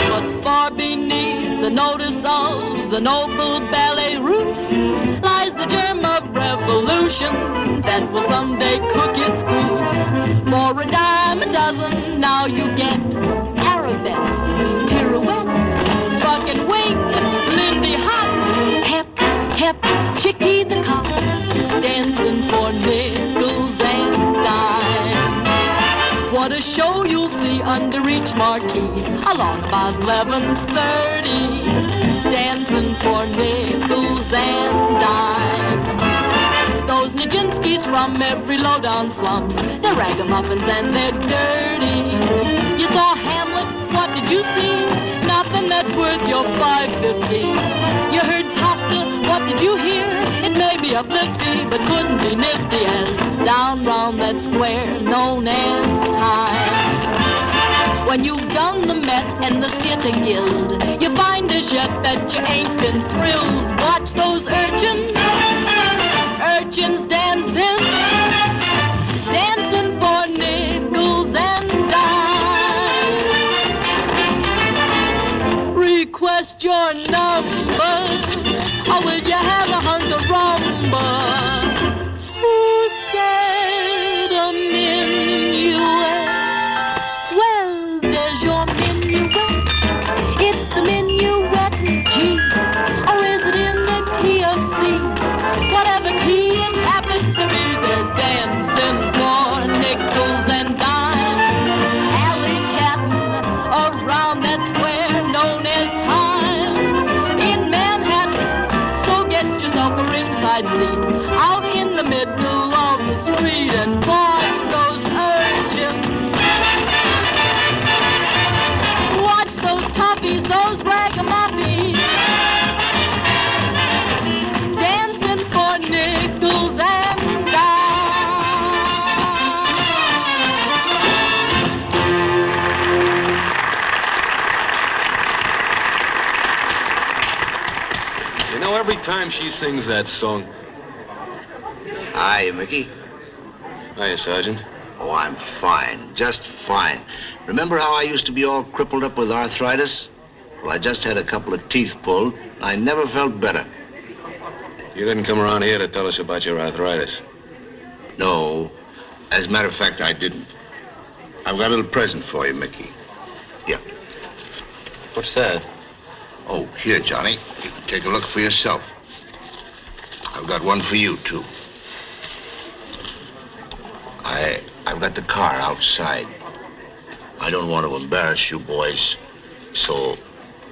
But far beneath the notice of the noble ballet roots lies the germ of revolution that will someday cook its goose. For a dime a dozen, now you get arabesque, pirouette, buck and wing, Lindy Hop, hep, hep, Chickie the cop, dancing for nickels and dimes. What a show you'll see under each marquee, along about 11:30, dancing for nickels and dimes. Those Nijinskis from every low-down slum, they're ragamuffins and they're dirty. You saw Hamlet, what did you see? Nothing that's worth your $5.50. You heard Tosca, what did you hear? It may be uplifty, but couldn't be nifty as down round that square known as Times. When you've done the Met and the Theatre Guild, you find as yet that you ain't been thrilled. Watch those urchins dancing, dancing for nickels and dimes. Request your numbers, or will you have a hunk of rumba? Who said a minuet? Well, there's your minuet. It's the minuet in G. I'd see out in the middle of the street and watch those urchins. Watch those toughies, those ragamuffins, dancing for nickels and dimes. You know, every time she sings that song... Hi, Mickey. Hiya, Sergeant. Oh, I'm fine. Just fine. Remember how I used to be all crippled up with arthritis? Well, I just had a couple of teeth pulled. I never felt better. You didn't come around here to tell us about your arthritis. No. As a matter of fact, I didn't. I've got a little present for you, Mickey. Here. What's that? Oh, here, Johnny. You can take a look for yourself. I've got one for you, too. I've got the car outside. I don't want to embarrass you boys, so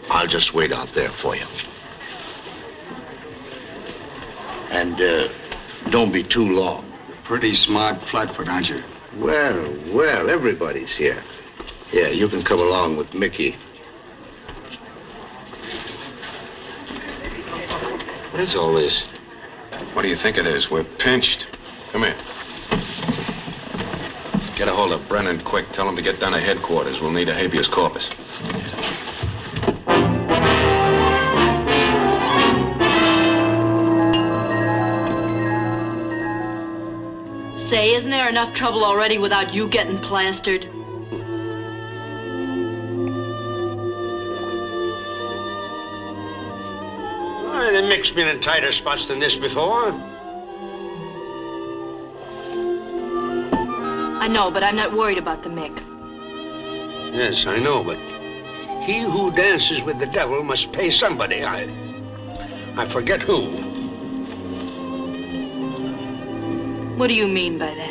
I'll just wait out there for you. And don't be too long. Pretty smart flatfoot, aren't you? Well, everybody's here. Yeah, you can come along with Mickey. What is all this? What do you think it is? We're pinched. Come here. Get a hold of Brennan quick. Tell him to get down to headquarters. We'll need a habeas corpus. Say, isn't there enough trouble already without you getting plastered? Well, the Mick's been in tighter spots than this before. I know, but I'm not worried about the Mick. Yes, I know, but he who dances with the devil must pay somebody. I forget who. What do you mean by that?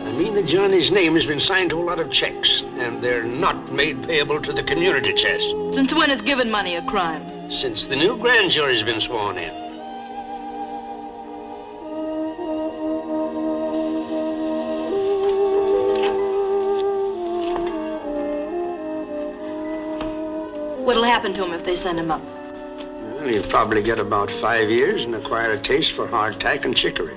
I mean that Johnny's name has been signed to a lot of checks, and they're not made payable to the community chest. Since when is giving money a crime? Since the new grand jury's been sworn in. What'll happen to him if they send him up? Well, he'll probably get about 5 years and acquire a taste for hardtack and chicory.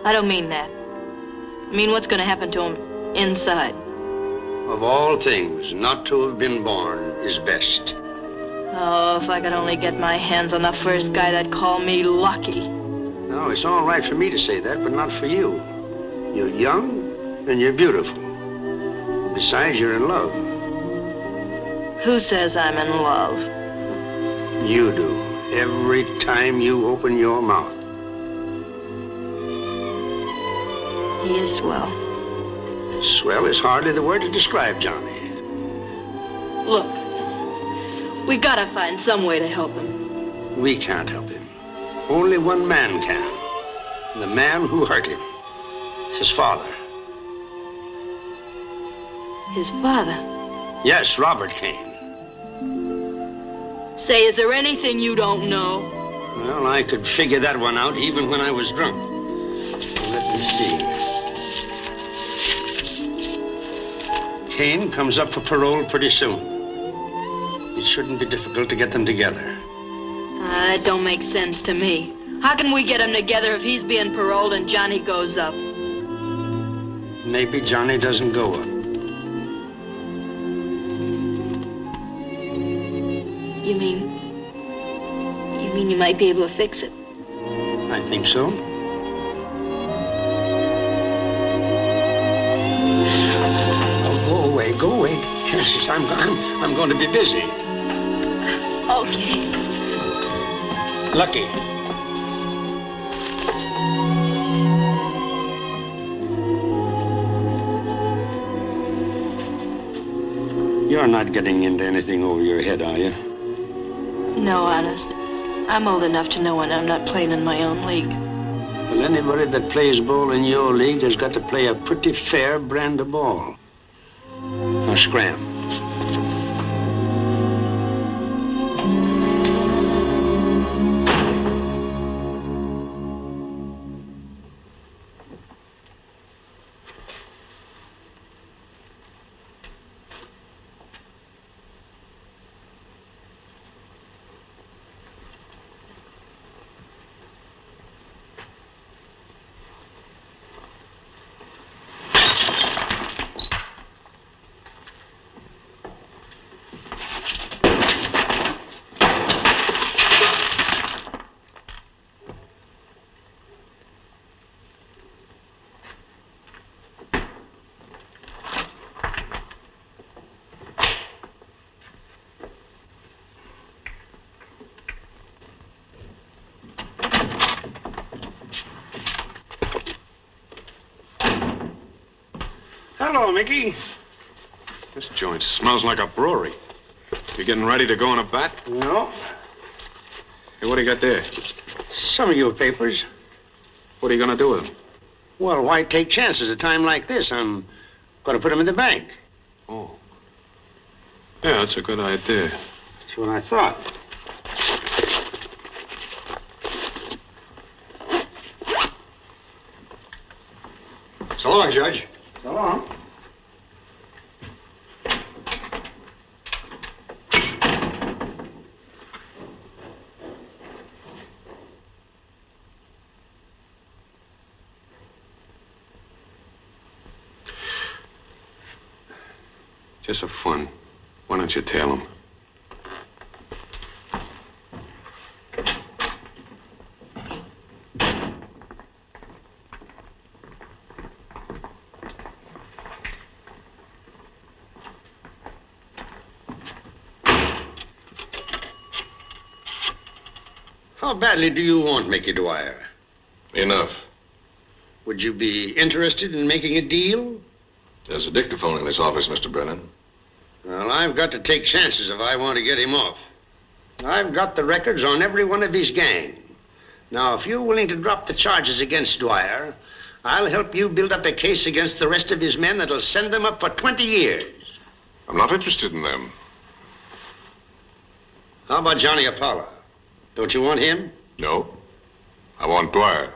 I don't mean that. I mean, what's going to happen to him inside? Of all things, not to have been born is best. Oh, if I could only get my hands on the first guy that'd call me lucky. No, it's all right for me to say that, but not for you. You're young and you're beautiful. Besides, you're in love. Who says I'm in love? You do. Every time you open your mouth. He is swell. Swell is hardly the word to describe Johnny. Look, we gotta find some way to help him. We can't help him. Only one man can. The man who hurt him. His father. His father? Yes, Robert Cain. Say, is there anything you don't know? Well, I could figure that one out even when I was drunk. Let me see. Cain comes up for parole pretty soon. It shouldn't be difficult to get them together. That don't make sense to me. How can we get them together if he's being paroled and Johnny goes up? Maybe Johnny doesn't go up. You mean you might be able to fix it? I think so. Oh, go away, go away. Yes, I'm going to be busy. Okay. Lucky. You're not getting into anything over your head, are you? No, honest. I'm old enough to know when I'm not playing in my own league. Well, anybody that plays ball in your league has got to play a pretty fair brand of ball. Now, scram. Hello, Mickey. This joint smells like a brewery. You getting ready to go on a bat? No. Hey, what do you got there? Some of your papers. What are you going to do with them? Well, why take chances at a time like this? I'm going to put them in the bank. Oh. Yeah, that's a good idea. That's what I thought. So long, Judge. So long. Just for fun. Why don't you tail him? How badly do you want Mickey Dwyer? Enough. Would you be interested in making a deal? There's a dictaphone in this office, Mr. Brennan. Well, I've got to take chances if I want to get him off. I've got the records on every one of his gang. Now, if you're willing to drop the charges against Dwyer, I'll help you build up a case against the rest of his men that'll send them up for 20 years. I'm not interested in them. How about Johnny Apollo? Don't you want him? No. I want Dwyer.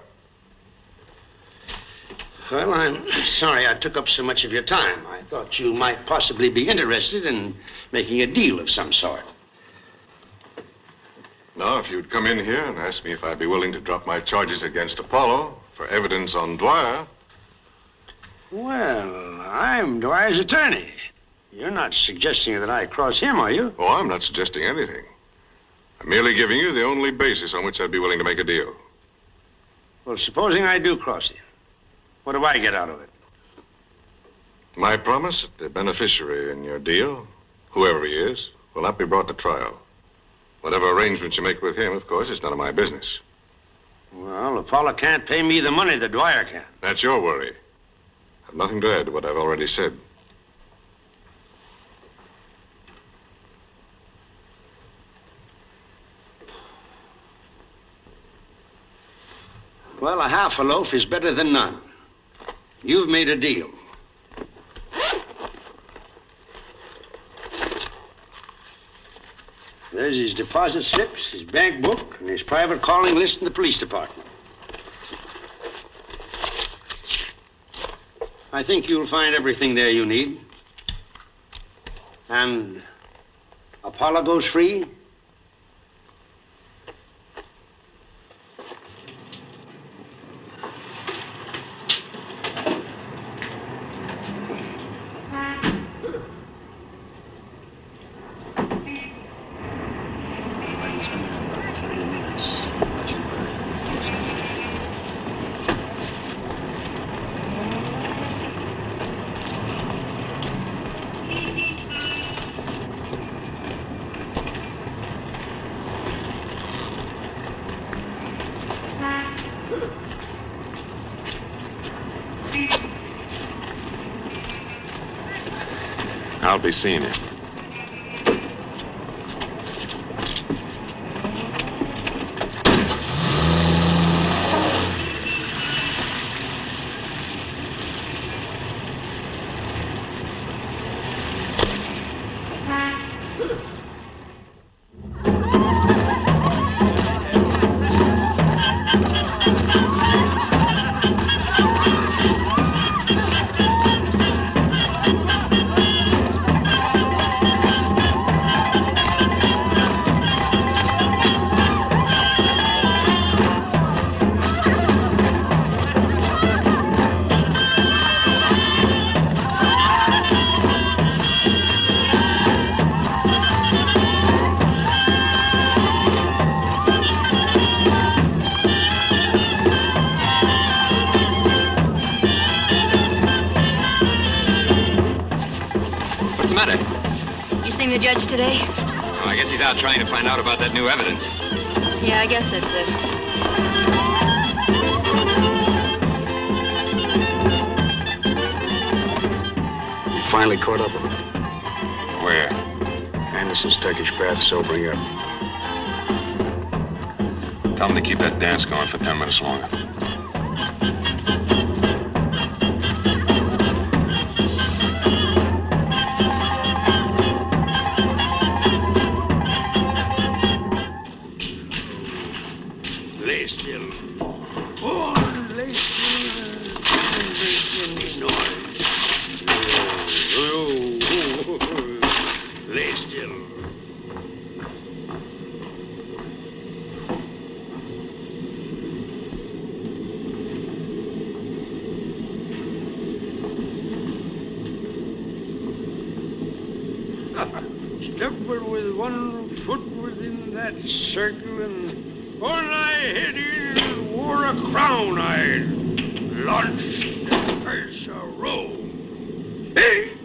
Well, I'm sorry I took up so much of your time. I thought you might possibly be interested in making a deal of some sort. Now, if you'd come in here and ask me if I'd be willing to drop my charges against Apollo for evidence on Dwyer. Well, I'm Dwyer's attorney. You're not suggesting that I cross him, are you? Oh, I'm not suggesting anything. I'm merely giving you the only basis on which I'd be willing to make a deal. Well, supposing I do cross him, what do I get out of it? My promise that the beneficiary in your deal, whoever he is, will not be brought to trial. Whatever arrangements you make with him, of course, it's none of my business. Well, Apollo can't pay me the money that Dwyer can. That's your worry. I've nothing to add to what I've already said. Well, a half a loaf is better than none. You've made a deal. There's his deposit slips, his bank book, and his private calling list in the police department. I think you'll find everything there you need. And Apollo goes free. I'll be seeing you. The judge today? Oh, I guess he's out trying to find out about that new evidence. Yeah, I guess that's it. finally caught up with him. Where? Anderson's Turkish bath sobering up. Tell him to keep that dance going for 10 minutes longer. Lay still. Oh, lay still. Don't make any noise. Lay still. Stepping with one foot within that circle and on I head in wore a crown I'd launched the curse of Rome. Hey!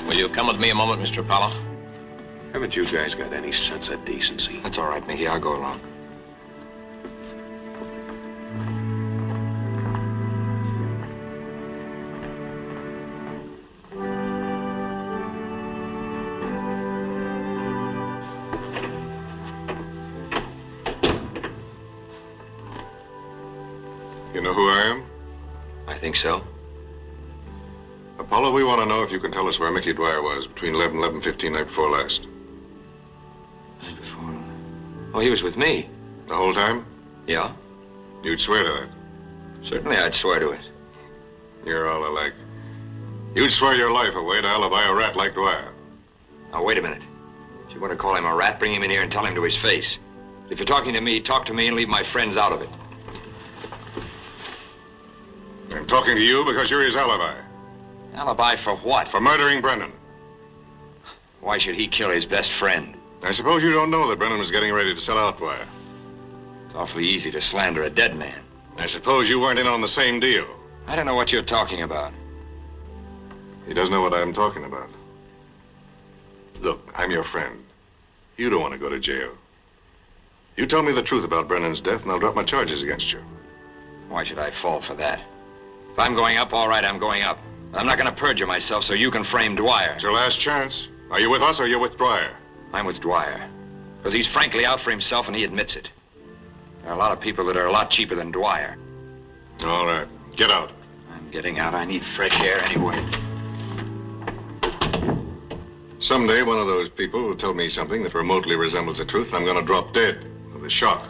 Will you come with me a moment, Mr. Apollo? Haven't you guys got any sense of decency? That's all right, Mickey. I'll go along. You know who I am? I think so. Apollo, we want to know if you can tell us where Mickey Dwyer was between 11 and 11:15 night before last. Night before? Oh, he was with me. The whole time? Yeah? You'd swear to that? Certainly I'd swear to it. You're all alike. You'd swear your life away to alibi a rat like Dwyer. Now, wait a minute. If you want to call him a rat, bring him in here and tell him to his face. If you're talking to me, talk to me and leave my friends out of it. I'm talking to you because you're his alibi. Alibi for what? For murdering Brennan. Why should he kill his best friend? I suppose you don't know that Brennan was getting ready to sell out Dwyer. It's awfully easy to slander a dead man. I suppose you weren't in on the same deal. I don't know what you're talking about. He doesn't know what I'm talking about. Look, I'm your friend. You don't want to go to jail. You tell me the truth about Brennan's death, and I'll drop my charges against you. Why should I fall for that? If I'm going up, all right, I'm going up. I'm not going to perjure myself so you can frame Dwyer. It's your last chance. Are you with us or are you with Dwyer? I'm with Dwyer. Because he's frankly out for himself and he admits it. There are a lot of people that are a lot cheaper than Dwyer. All right. Get out. I'm getting out. I need fresh air anyway. Someday, one of those people will tell me something that remotely resembles the truth. I'm going to drop dead with a shock.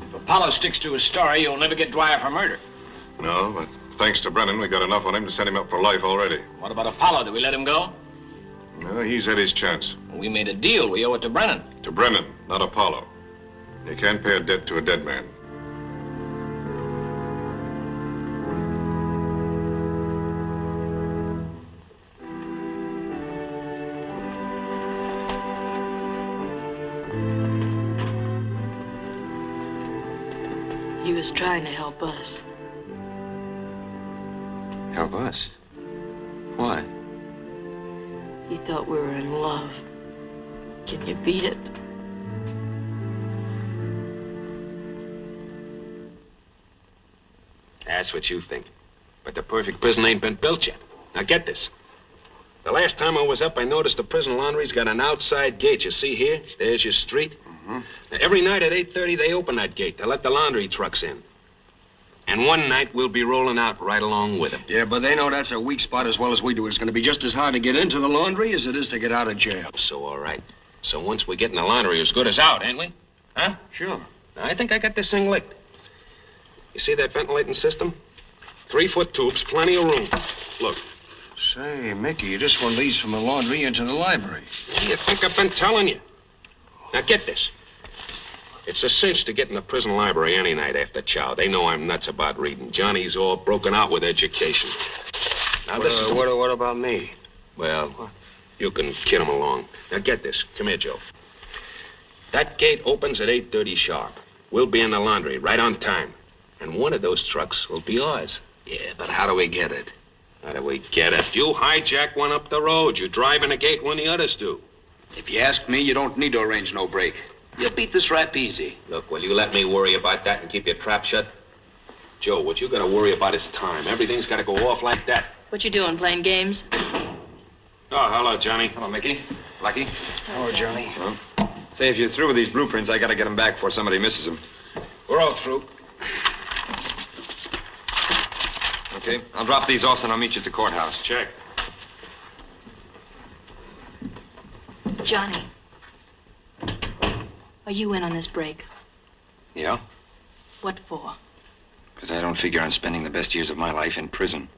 If Apollo sticks to his story, you'll never get Dwyer for murder. No, but thanks to Brennan, we got enough on him to send him up for life already. What about Apollo? Do we let him go? No, he's had his chance. We made a deal. We owe it to Brennan. To Brennan, not Apollo. You can't pay a debt to a dead man. He was trying to help us. Help us? Why? He thought we were in love. Can you beat it? That's what you think. But the perfect prison ain't been built yet. Now get this. The last time I was up, I noticed the prison laundry's got an outside gate. You see here? There's your street. Now, every night at 8:30, they open that gate. They let the laundry trucks in. And one night we'll be rolling out right along with him. Yeah, but they know that's a weak spot as well as we do. It's going to be just as hard to get into the laundry as it is to get out of jail. So, all right. So once we get in the laundry, as good as out, ain't we? Huh? Sure. I think I got this thing licked. You see that ventilating system? 3-foot tubes, plenty of room. Look. Say, Mickey, this one leads from the laundry into the library. What do you think I've been telling you? Now, get this. It's a cinch to get in the prison library any night after chow. They know I'm nuts about reading. Johnny's all broken out with education. Now, this is... What about me? Well, you can kid him along. Now, get this. Come here, Joe. That gate opens at 8:30 sharp. We'll be in the laundry right on time. And one of those trucks will be ours. Yeah, but how do we get it? How do we get it? You hijack one up the road. You drive in the gate when the others do. If you ask me, you don't need to arrange no break. You'll beat this rap easy. Look, will you let me worry about that and keep your trap shut? Joe, what you gotta worry about is time. Everything's gotta go off like that. What you doing, playing games? Oh, hello, Johnny. Hello, Mickey. Lucky. Hello, Johnny. Well, say, if you're through with these blueprints, I gotta get them back before somebody misses them. We're all through. Okay, I'll drop these off, and I'll meet you at the courthouse. Check. Johnny. Are you in on this break? Yeah? What for? Because I don't figure on spending the best years of my life in prison.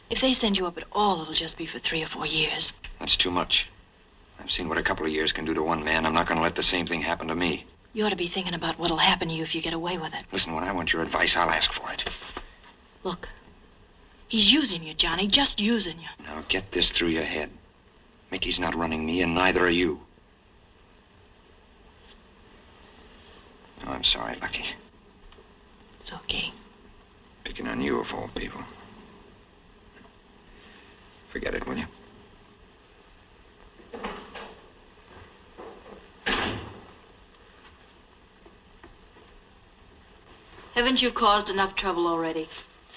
If they send you up at all, it'll just be for 3 or 4 years. That's too much. I've seen what a couple of years can do to one man. I'm not going to let the same thing happen to me. You ought to be thinking about what'll happen to you if you get away with it. Listen, when I want your advice, I'll ask for it. Look, he's using you, Johnny, just using you. Now, get this through your head. Mickey's not running me, and neither are you. Oh, I'm sorry, Lucky. It's okay. Picking on you, of all people. Forget it, will you? Haven't you caused enough trouble already?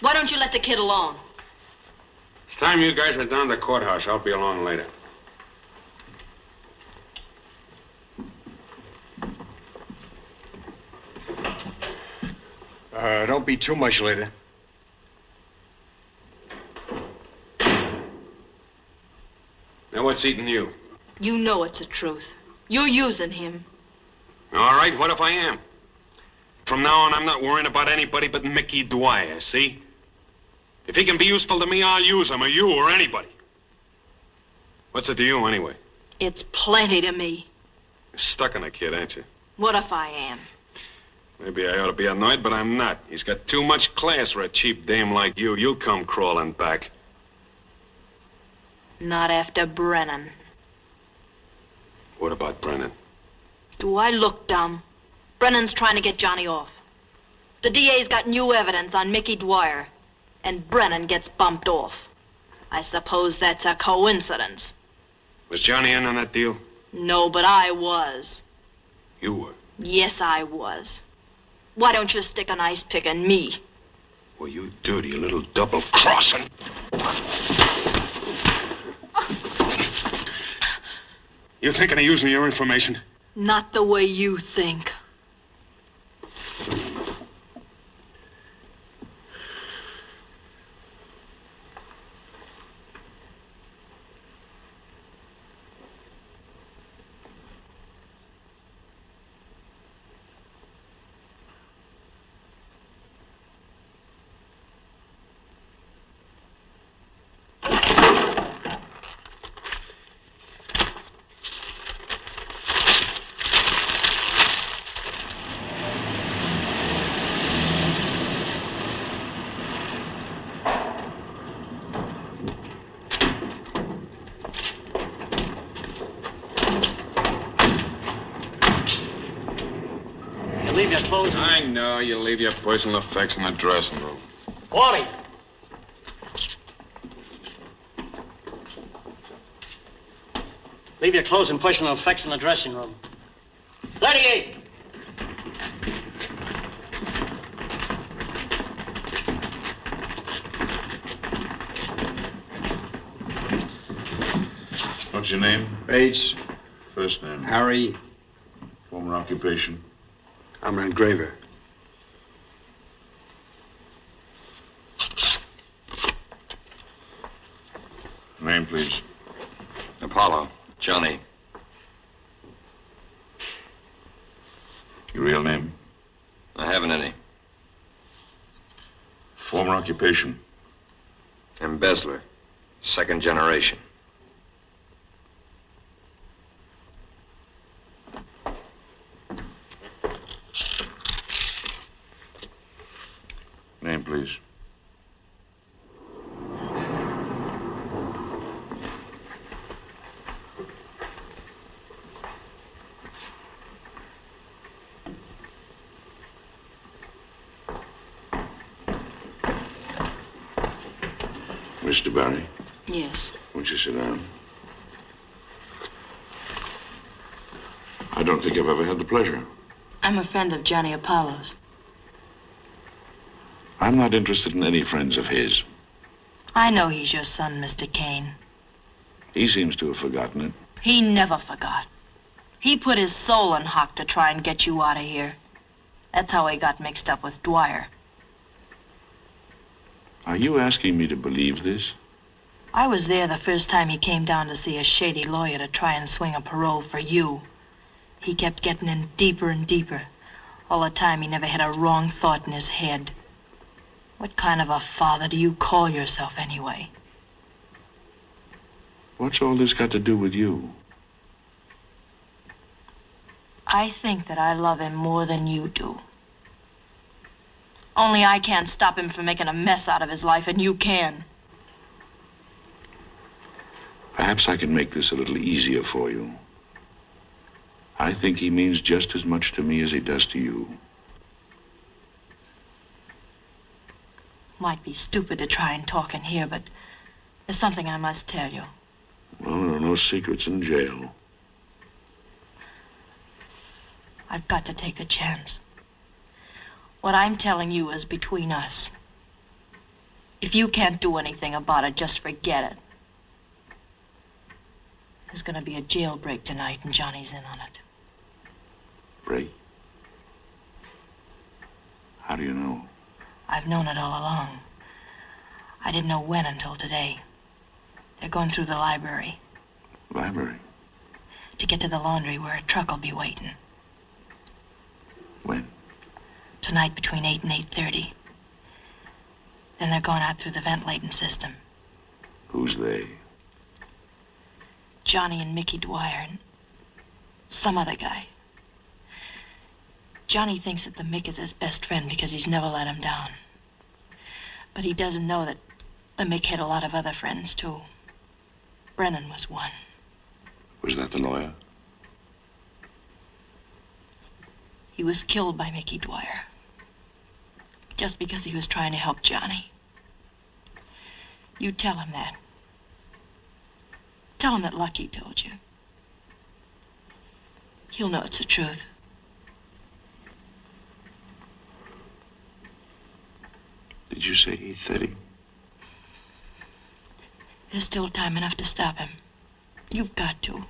Why don't you let the kid alone? It's time you guys were down to the courthouse. I'll be along later. Don't be too much later. Now, what's eating you? You know it's the truth. You're using him. All right, what if I am? From now on, I'm not worrying about anybody but Mickey Dwyer, see? If he can be useful to me, I'll use him, or you, or anybody. What's it to you, anyway? It's plenty to me. You're stuck on a kid, ain't you? What if I am? Maybe I ought to be annoyed, but I'm not. He's got too much class for a cheap dame like you. You'll come crawling back. Not after Brennan. What about Brennan? Do I look dumb? Brennan's trying to get Johnny off. The DA's got new evidence on Mickey Dwyer, and Brennan gets bumped off. I suppose that's a coincidence. Was Johnny in on that deal? No, but I was. You were? Yes, I was. Why don't you stick an ice pick in me? Well, you dirty little double-crossing. You thinking of using your information? Not the way you think. Leave your clothes. I know. You leave your personal effects in the dressing room. 40. Leave your clothes and personal effects in the dressing room. 38. What's your name? Bates. First name? Harry. Former occupation? I'm an engraver. name, please. Apollo. Johnny. Your real name? I haven't any. Former occupation? Embezzler. Second generation. Name, please. Mr. Barry, Yes. won't you sit down? I don't think I've ever had the pleasure. I'm a friend of Johnny Apollo's. I'm not interested in any friends of his. I know he's your son, Mr. Cain. He seems to have forgotten it. He never forgot. He put his soul in hock to try and get you out of here. That's how he got mixed up with Dwyer. Are you asking me to believe this? I was there the first time he came down to see a shady lawyer to try and swing a parole for you. He kept getting in deeper and deeper. All the time he never had a wrong thought in his head. What kind of a father do you call yourself anyway? What's all this got to do with you? I think that I love him more than you do. Only I can't stop him from making a mess out of his life, and you can. Perhaps I can make this a little easier for you. I think he means just as much to me as he does to you. Might be stupid to try and talk in here, but there's something I must tell you. Well, there are no secrets in jail. I've got to take the chance. What I'm telling you is between us. If you can't do anything about it, just forget it. There's going to be a jailbreak tonight, and Johnny's in on it. Break? How do you know? I've known it all along. I didn't know when until today. They're going through the library. Library? To get to the laundry where a truck will be waiting. When? Tonight between 8 and 8:30. Then they're going out through the ventilating system. Who's they? Johnny and Mickey Dwyer and some other guy. Johnny thinks that the Mick is his best friend because he's never let him down. But he doesn't know that the Mick had a lot of other friends, too. Brennan was one. Was that the lawyer? He was killed by Mickey Dwyer. Just because he was trying to help Johnny. You tell him that. Tell him that Lucky told you. He'll know it's the truth. Did you say 8:30? There's still time enough to stop him. You've got to.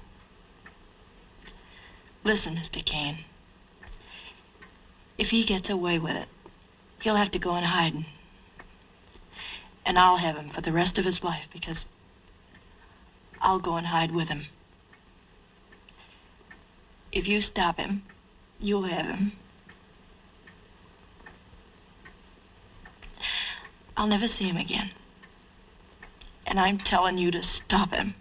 Listen, Mr. Cain. If he gets away with it, he'll have to go in hiding. And I'll have him for the rest of his life because I'll go and hide with him. If you stop him, you'll have him. I'll never see him again. And I'm telling you to stop him.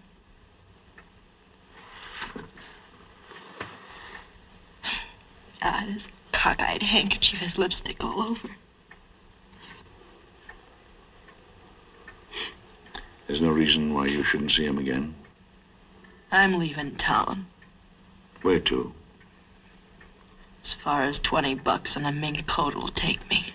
Ah, this cockeyed handkerchief has lipstick all over. There's no reason why you shouldn't see him again. I'm leaving town. Where to? As far as $20 and a mink coat will take me.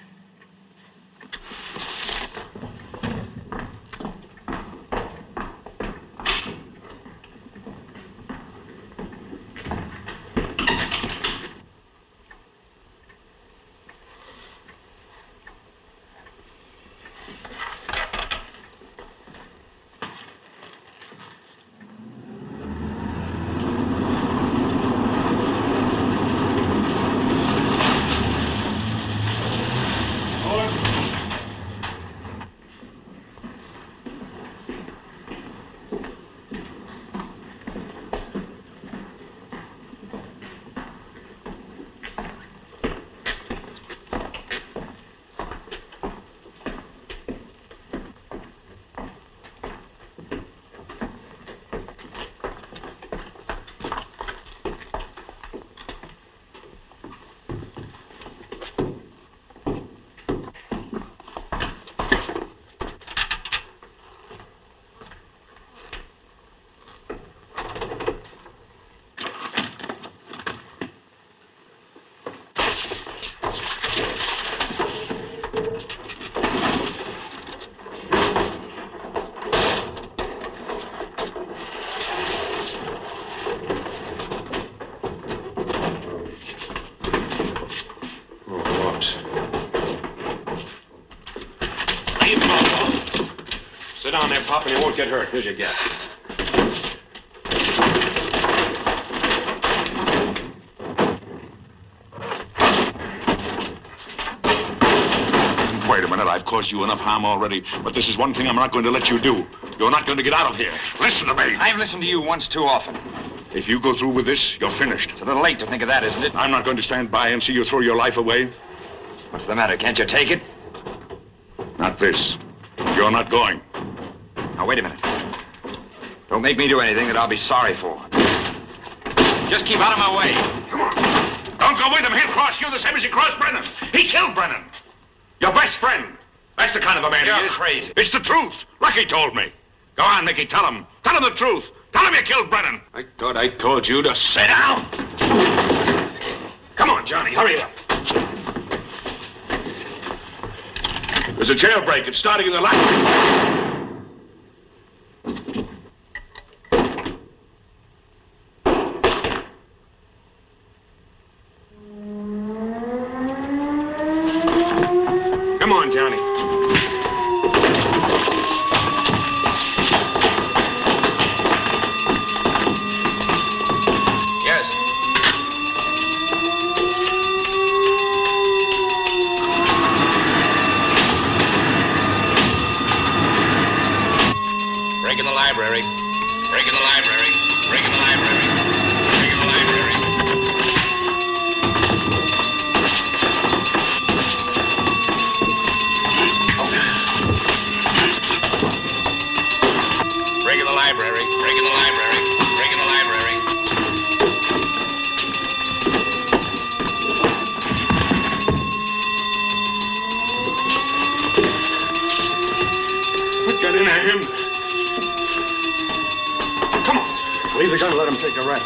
Sit down there, Pop, and you won't get hurt. Here's your gas. Wait a minute, I've caused you enough harm already, but this is one thing I'm not going to let you do. You're not going to get out of here. Listen to me. I've listened to you once too often. If you go through with this, you're finished. It's a little late to think of that, isn't it? I'm not going to stand by and see you throw your life away. What's the matter? Can't you take it? Not this. You're not going. Now, wait a minute. Don't make me do anything that I'll be sorry for. Just keep out of my way. Come on. Don't go with him. He'll cross you the same as he crossed Brennan. He killed Brennan. Your best friend. That's the kind of a man he is. You're crazy. It's the truth. Lucky told me. Go on, Mickey. Tell him. Tell him the truth. Tell him you killed Brennan. I thought I told you to sit down. Come on, Johnny. Hurry up. There's a jailbreak. It's starting in the library. Come on, Johnny. Yes. Break in the library. Break in the library. Break in the library. Break in the library. Break in the library. Break in the library. Break in the library. What got into him? Come on. Leave the gun and let him take a rap.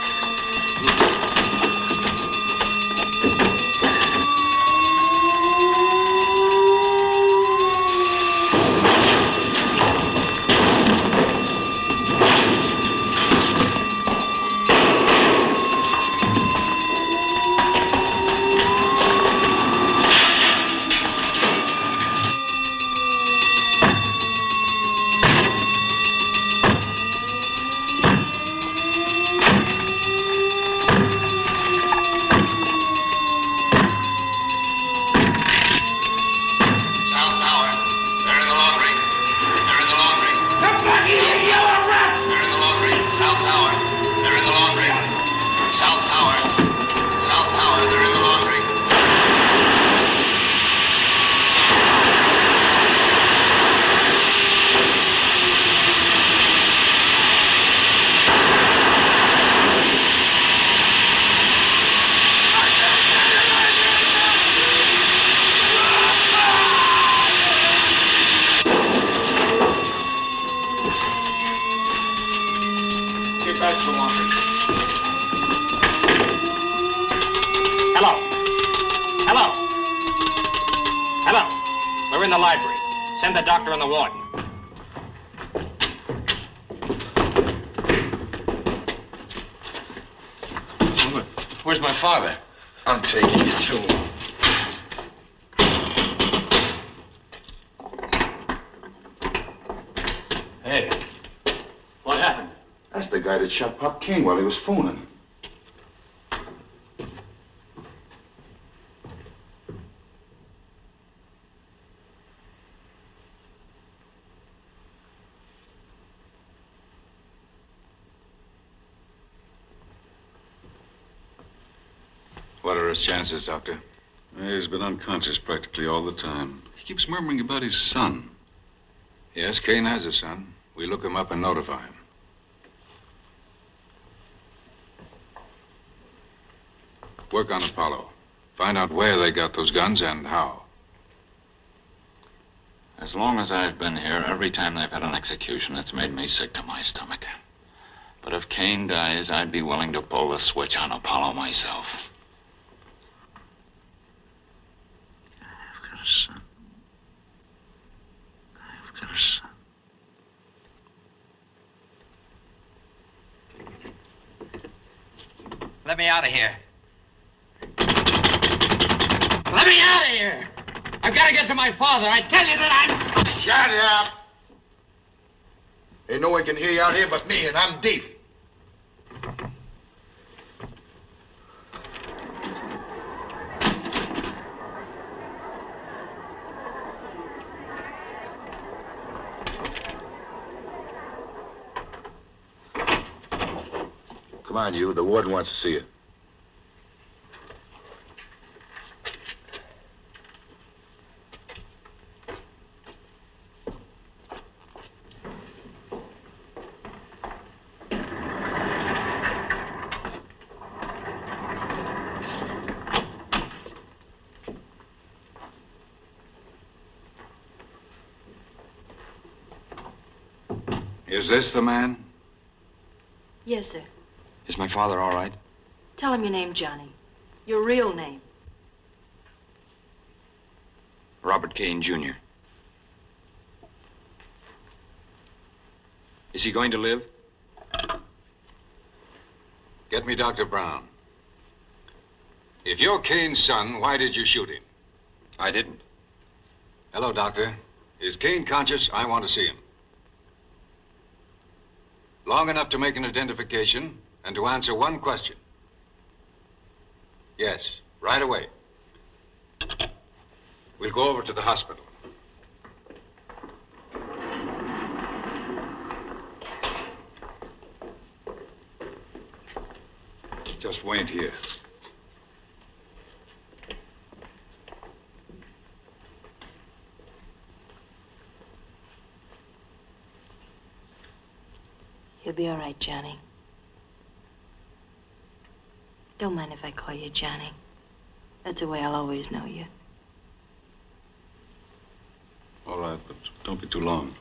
Hello. Hello. Hello. We're in the library. Send the doctor and the warden. Where's my father? I'm taking you to him. Hey. What happened? That's the guy that shot Pop Cain while he was phoning. What are his chances, Doctor? He's been unconscious practically all the time. He keeps murmuring about his son. Yes, Cain has a son. We look him up and notify him. Work on Apollo. Find out where they got those guns and how. As long as I've been here, every time they've had an execution, it's made me sick to my stomach. But if Cain dies, I'd be willing to pull the switch on Apollo myself. I've got a son. I've got a son. Let me out of here. Let me out of here! I've got to get to my father. I tell you that I'm... Shut up! Ain't no one can hear you out here but me, and I'm deaf. Come on, you. The warden wants to see you. Is this the man? Yes, sir. Is my father all right? Tell him your name, Johnny. Your real name. Robert Cain, Jr. Is he going to live? Get me Dr. Brown. If you're Cain's son, why did you shoot him? I didn't. Hello, Doctor. Is Cain conscious? I want to see him. Long enough to make an identification and to answer one question. Yes, right away. We'll go over to the hospital. Just wait here. You'll be all right, Johnny. Don't mind if I call you Johnny. That's the way I'll always know you. All right, but don't be too long.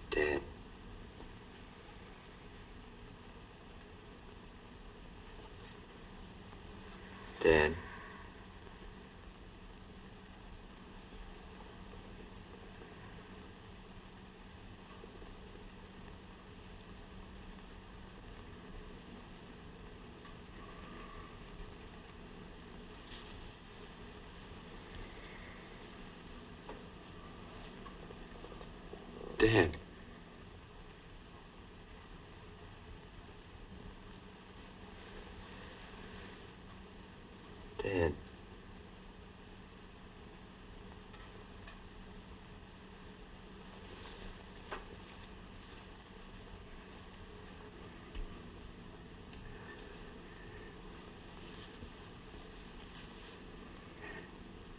Dad. Dad. Dad. Dad.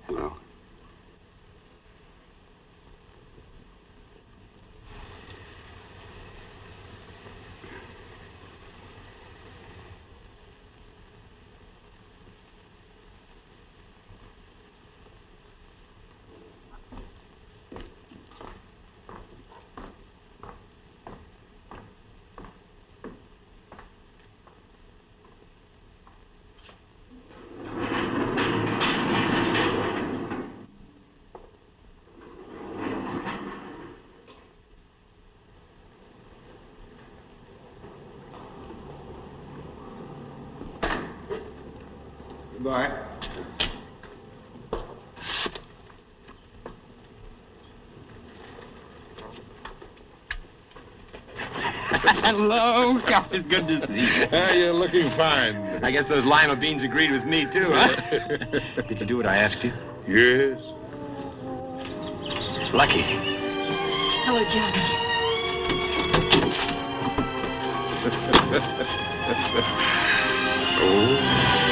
Hello. Goodbye. Hello. God, it's good to see you. You're looking fine. I guess those lima beans agreed with me, too, huh? Did you do what I asked you? Yes. Lucky. Hello, Johnny. Oh.